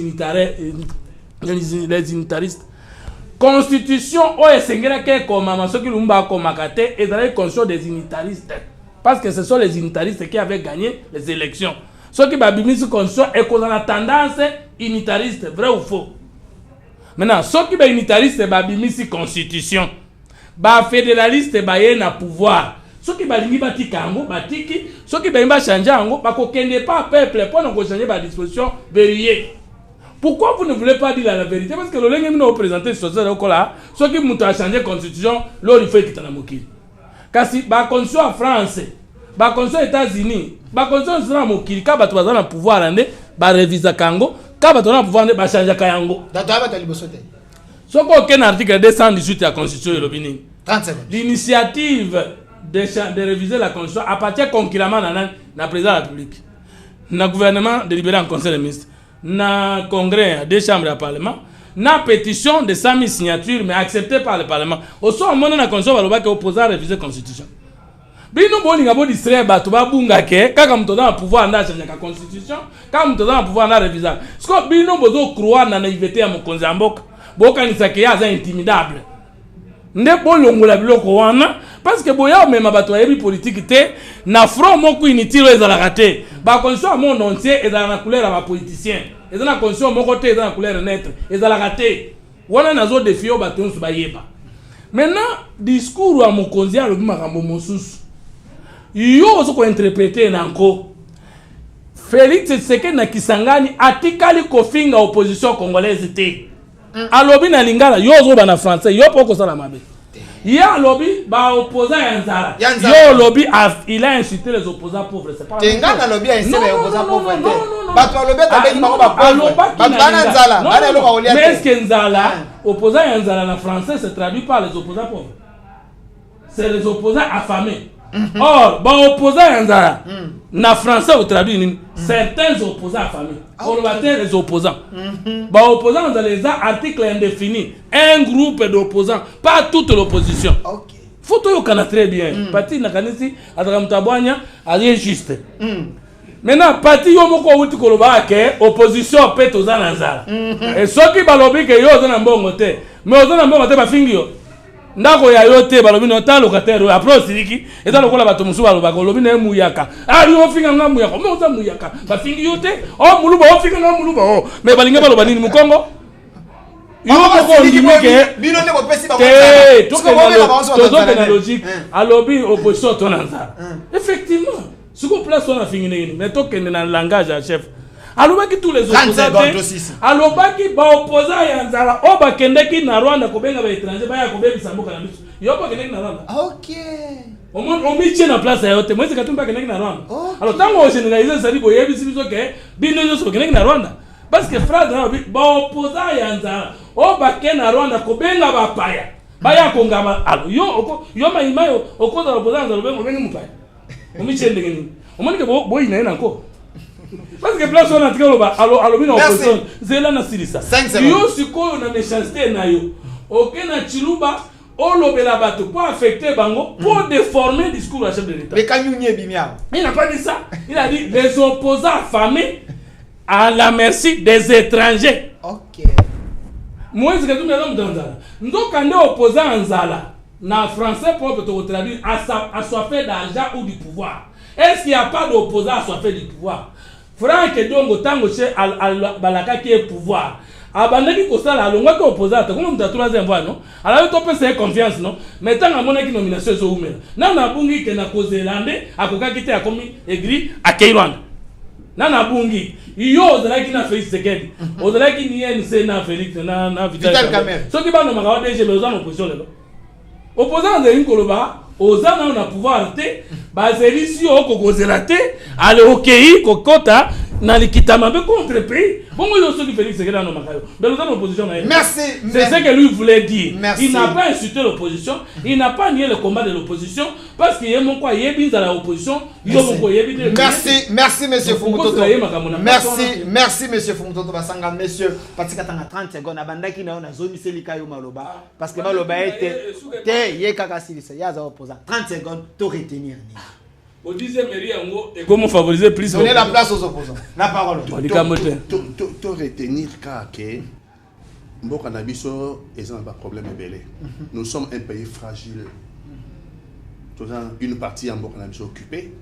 S1: unitaristes. Constitution o esengela ke koma masoki lumba koma kate et dans la constitution des unitaristes parce que ce sont les unitaristes qui avaient gagné les élections. Ceux qui babimisi constitution et qu'on a la tendance unitariste, vrai ou faux. Maintenant, ceux qui ba unitariste babimisi constitution, ba fédéraliste ba yena pouvoir. Ceux qui balingi batika yango batiki, ceux qui balimba changer yango bakokende pas peuple pour nous changer ba disposition verrouillée. Pourquoi vous ne voulez pas dire la vérité? Parce que le lenge nous présenter ce là, ceux qui m'ont changé constitution, l'or il faut quitter la moquille. Kasi ba constitution en France, ba constitution aux États-Unis, ba constitution dans moquille, ka ba toza na pouvoir ande, ba réviser kango, ka ba toza na pouvoir ba changer kango.
S2: Data ba talibosote.
S1: Soko aucun article 218 de la constitution européenne.
S2: 30 secondes.
S1: L'initiative de réviser la constitution appartient concurremment à la présidence de la République, na gouvernement délibéré en conseil des ministres, na congrès des chambres de parlement, na pétition de 100 000 signatures mais acceptée par le parlement. Au son moment la constitution va qui opposer à réviser la constitution. Bino bolinga bo distraire bato ba bunga ke kaka mto na pouvoir na changer la constitution, kaka mto na pouvoir na réviser. Parce que bino bozo croire na naïveté ya mokonzi ya mboka. Boka ni sakia za intimidable. Nde bolongola biloko wana parce que boya même bato yebi politique te na front moko inutile ezala te. Ba constitution monde entier ezala na couleur ba politicien. Ezala na constitution moko te ezala na couleur neutre. Ezala te. Wana nazo défio bato nso ba yeba. Maintenant discours wa mokonzi alobi makambo mosusu. Yo ozo ko interpréter nanko. Félix Tshisekedi na Kisangani atikali kofinga opposition congolaise te. Alobi na lingala yo ozo ba na français yo poko sala mabe. Ya lobby ba opposant Yanzara. Yo lobby il a insulté les opposants pauvres, c'est pas.
S2: Tenga lobby a insulté les opposants pauvres. Ba to lobby ta beki mako ba pauvre. Ba bana Nzala, bana lo ba olia.
S1: Mais est-ce que Nzala opposant Yanzara en français se traduit par les opposants pauvres? C'est les opposants affamés. Or, opposant yanzara. Na français au traduit certains opposants à famille. On va dire les opposants. Opposants dans les articles indéfinis. Un groupe d'opposants, pas toute l'opposition.
S2: OK.
S1: Faut tout connaître très bien. Parti na kanisi atakamutabwanya ali juste. Maintenant parti yo moko uti koloba ke opposition peut tozana nzala. Et soki balobi ke yo zana mbongo te. Mais ozana mbongo te bafingi yo. Ndako ya yote balobi no ta locataire après siliki eta lokola bato musu baloba kolobi na muyaka. Ah yo finga nga muyaka. Mais oza muyaka. Bafingi yote. Oh muluba o finga nga muluba o. Mais balinga baloba nini mukongo? Yo ko ndimike
S2: bino ne bopesi ba
S1: na logique alobi opposition tonanza effectivement ce qu'on place on a fini mais to kende na langage à chef alobaki tous les opposants alobaki ba opposant ya nzala o ba kendeki na Rwanda ko benga ba étranger ba ya ko bebisa mboka na biso yo ba kendeki na Rwanda
S2: OK
S1: au moins on mit na place ya yote moi c'est katumba kendeki na Rwanda alors tango o généraliser ça dit boye bisi biso ke bino yo so kendeki na Rwanda parce que frère na ba opposant ya nzala o bake na Rwanda ko benga ba paya baya ko ngama alo yo maimayo okoza opposant za lobengo benga mupaya omichende ngeni omoni ke boyi na nako parce que place on a tika loba alo bino opposition zela na silisa yo sikoyo na méchanceté na yo okena chiluba olobela bato pour affecter bango pour déformer discours à chef de l'État.
S2: Mais kanyunye bimia.
S1: Il n'a pas dit ça. Il a dit les opposants affamés à la merci des étrangers.
S2: OK.
S1: Moi c'est que tout le monde dans ça. Donc quand on opposant en zala na français propre te traduire assoiffé d'argent ou du pouvoir. Est-ce qu'il n'y a pas d'opposant assoiffé du pouvoir? Franck Dongo tango chez balaka qui est pouvoir. Abandaki kosala alongwa ko opposant comment on troisième voie non? Alors to peut c'est confiance non? Mais tant amona ki nomination zo umela. Na na bungi ke na kozelande akokaki te akomi egri akeirwanda. Na na bungi iyo ozalaki na Félix Sekedi. Ozalaki ni NC na Félix na Vital Kamerhe. Soki bano makawa DG besoin opposition lelo. Opposant de Nkoloba ozana na pouvoir te bazelisi okokozela te ale okei kokota na likitama be contre pays. Bon moi je suis Félix Sekedi na makayo. Mais nous avons l'opposition.
S2: Merci.
S1: C'est ce que lui voulait dire.
S2: Merci.
S1: Il n'a pas insulté l'opposition, il n'a pas nié le combat de l'opposition parce qu'il y a mon quoi yebi dans l'opposition, il y a mon quoi yebi.
S2: Merci monsieur Fumutoto. Merci monsieur Fumutoto basanga monsieur patika tanga 30 secondes abandaki na ona zone selika yo maloba parce que maloba était te yekaka silisa yaza opposant 30 secondes to retenir ni.
S1: Au 10e mairie yango et comment favoriser plus
S2: donner la place aux opposants. La parole.
S3: To retenir que mboka na biso ezana ba problème belé. Nous sommes un pays fragile. Tout ça une partie en mboka na biso occupée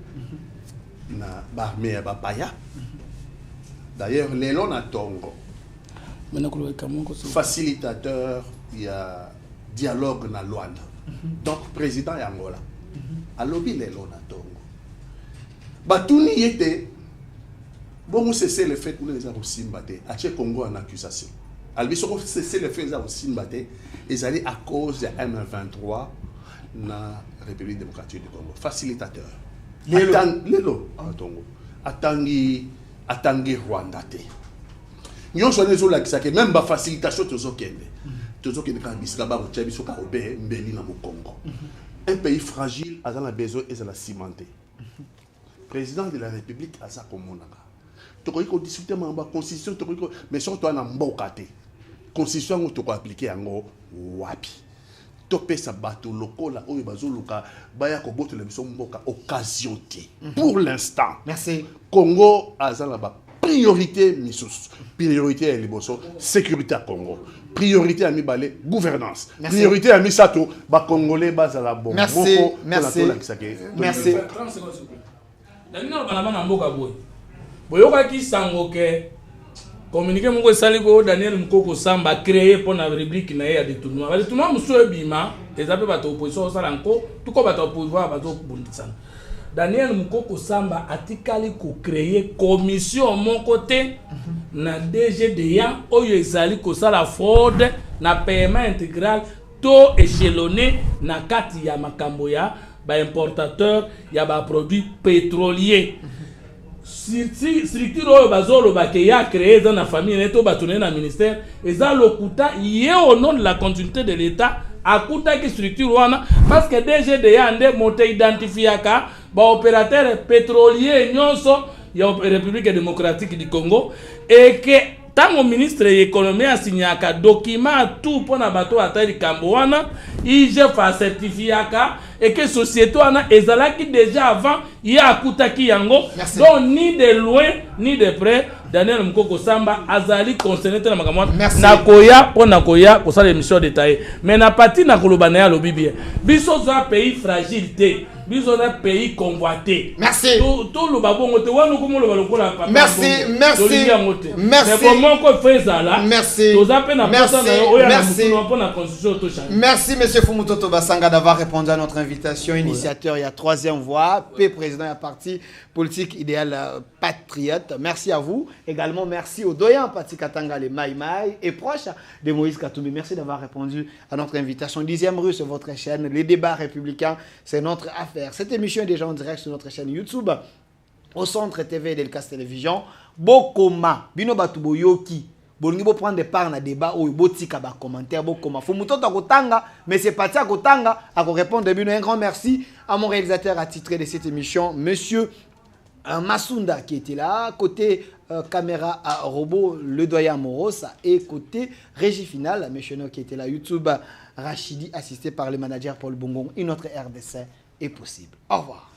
S3: na barmée ya bapaya. D'ailleurs lelo na tongo. Facilitateur il y a dialogue na Luanda. Donc président ya Angola. Alobi lelo na tongo. Batuni yete bon cesser le fait que les gens aussi batté à Congo en accusation. Albiso cesser le fait qu'ils ont aussi batté ils allaient à cause de M23 na République démocratique du Congo facilitateur. Lelo Tongo atangi Rwanda te. Nyon sonné zo la kisake même ba facilitation tozo kende ka bisika ba botia biso ka obé mbeli na Congo. Un pays fragile a besoin et la cimenter. Président de la République a ça comme monaka. Tu crois qu'on discute de la constitution, mais surtout en mbokate. Constitution où tu peux appliquer en wapi. Topé sa bateau local où il bazoluka baya ko boto le mboka occasion té. Pour l'instant.
S2: Merci.
S3: Congo a ça la priorité misus. Priorité à liboso sécurité à Congo. Priorité à Mibale, gouvernance. Merci. Priorité à Misato, ba Congolais basa la bon.
S2: Merci. Merci.
S1: Merci. 30 secondes s'il vous plaît. Dans le na mboka boy. Boyoka ki sango ke communiquer moko saliko Daniel Mukoko Samba créé pour la rubrique na ya détournement. Ba détournement muso bima, les appels bato opposition sala nko, tout ko bato pouvoir bato bundisana. Daniel Mukoko Samba atikali ko créer commission mon côté na DGDA oyo ezali ko sala fraude na paiement intégral taux échelonné na kati ya makambo ya ba importateur ya ba produits pétroliers. Structure oyo bazolo ba ke ya créé dans la famille neto batoné na ministère eza lokuta yé au nom de la continuité de l'État akutaki structure wana parce que DGDA nde mote identifiaka ba opérateur pétrolier nyonso ya République démocratique du Congo et que tant au ministre de l'économie a signé un document tout pour na bateau à taille Cambouana, il a certifié et que société wana ezalaki déjà avant il y a Koutaki Yango donc ni de loin ni de près Daniel Mkoko Samba azali concerné na makamwa nakoya pour nakoya pour ça l'émission détaillée mais na parti na kolobana ya lobi bien biso za pays fragilité biso na pays convoité
S2: merci
S1: tout le babongo te wana ko molo balokola papa
S2: merci merci merci monsieur Fumutoto Basanga d'avoir répondu à notre invitation. Initiateur il y a troisième voie président du parti politique idéal patriote. Merci à vous également. Merci au doyen Pati Katanga les Maïmaï et proche de Moïse Katumbi. Merci d'avoir répondu à notre invitation. 10e rue sur votre chaîne. Les débats républicains, c'est notre affaire. Cette émission est déjà en direct sur notre chaîne YouTube au centre TV d'Elkas Télévision. Bokoma bino batubo yoki bolingi bo prendre part na débat ou botika ba commentaire bokoma faut mutoto kotanga mais c'est parti à kotanga à répondre bino. Un grand merci à mon réalisateur attitré de cette émission monsieur Masunda qui était là côté caméra à robot le doyen Morosa et côté régie finale monsieur No qui était là YouTube Rachidi assisté par le manager Paul Bongon. Une autre RDC est possible. Au revoir.